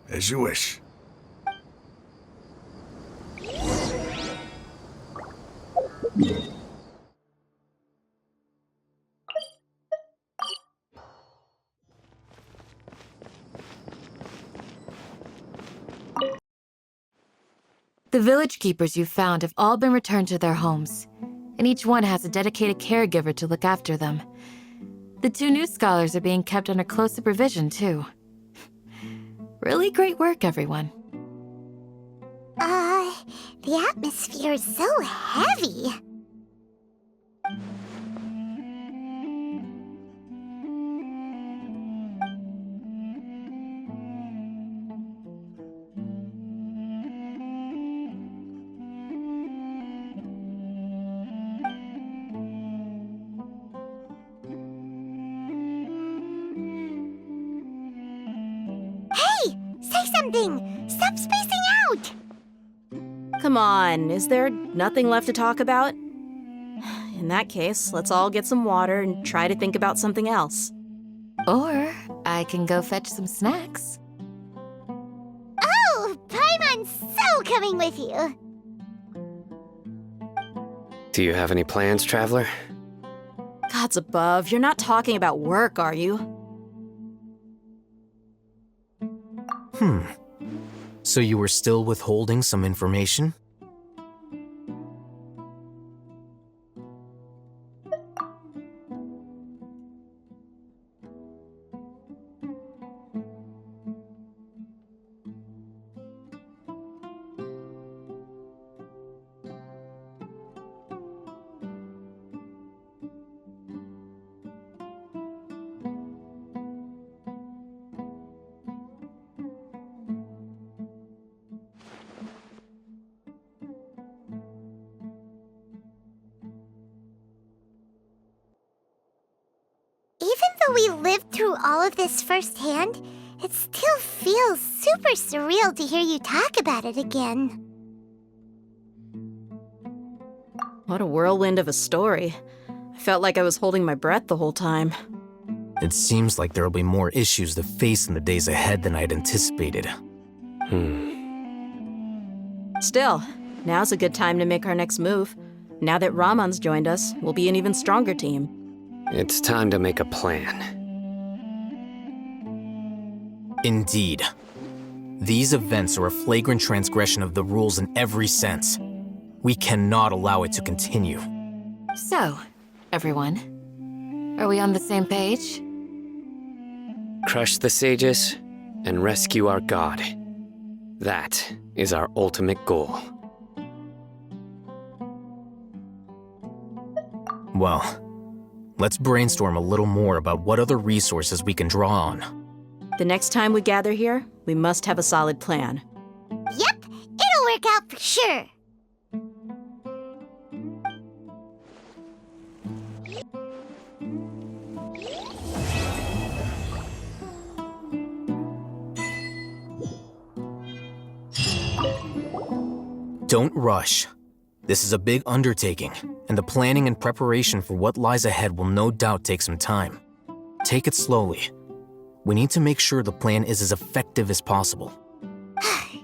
as you wish. The village keepers you found have all been returned to their homes, and each one has a dedicated caregiver to look after them. The two new scholars are being kept under close supervision, too. Really great work, everyone. The atmosphere is so heavy. Say something! Stop spacing out! Come on, is there nothing left to talk about? In that case, let's all get some water and try to think about something else. Or I can go fetch some snacks. Oh, Paimon's so coming with you! Do you have any plans, traveler? Gods above, you're not talking about work, are you? So you were still withholding some information? We lived through all of this firsthand, it still feels super surreal to hear you talk about it again. What a whirlwind of a story. I felt like I was holding my breath the whole time. It seems like there'll be more issues to face in the days ahead than I'd anticipated. Still, now's a good time to make our next move. Now that Raman's joined us, we'll be an even stronger team. It's time to make a plan. Indeed. These events are a flagrant transgression of the rules in every sense. We cannot allow it to continue. So, everyone, are we on the same page? Crush the sages and rescue our god. That is our ultimate goal. Well, let's brainstorm a little more about what other resources we can draw on. The next time we gather here, we must have a solid plan. Yep, it'll work out for sure. Don't rush. This is a big undertaking, and the planning and preparation for what lies ahead will no doubt take some time. Take it slowly. We need to make sure the plan is as effective as possible.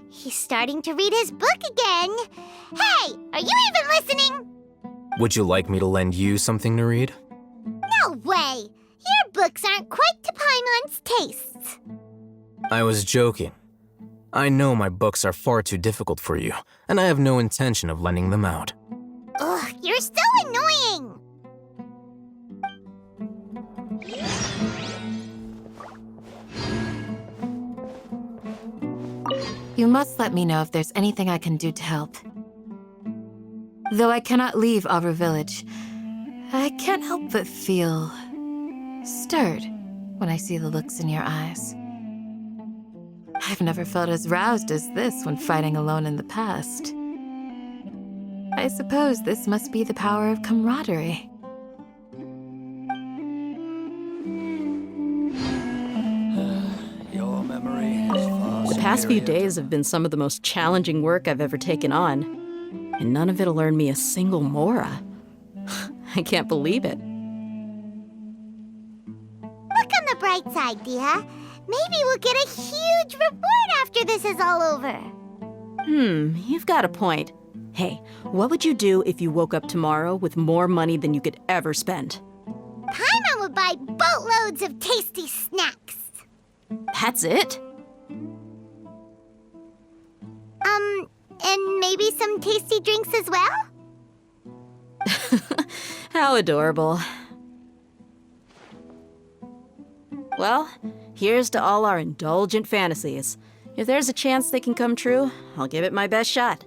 He's starting to read his book again. Hey, are you even listening? Would you like me to lend you something to read? No way! Your books aren't quite to Paimon's tastes. I was joking. I know my books are far too difficult for you, and I have no intention of lending them out. Ugh, you're so annoying! You must let me know if there's anything I can do to help. Though I cannot leave Aru Village, I can't help but feel stirred when I see the looks in your eyes. I've never felt as roused as this when fighting alone in the past. I suppose this must be the power of camaraderie. Your memory is far The past few days have been some of the most challenging work I've ever taken on, and none of it'll earn me a single mora. I can't believe it. Look on the bright side, Dia. Maybe we'll get a huge reward after this is all over. You've got a point. Hey, what would you do if you woke up tomorrow with more money than you could ever spend? Paimon would buy boatloads of tasty snacks. That's it? And maybe some tasty drinks as well? How adorable. Well, here's to all our indulgent fantasies. If there's a chance they can come true, I'll give it my best shot.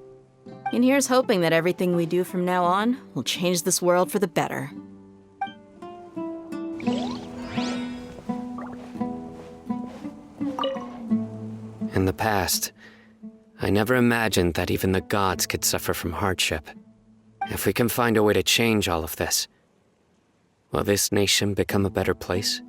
And here's hoping that everything we do from now on will change this world for the better. In the past, I never imagined that even the gods could suffer from hardship. If we can find a way to change all of this, will this nation become a better place?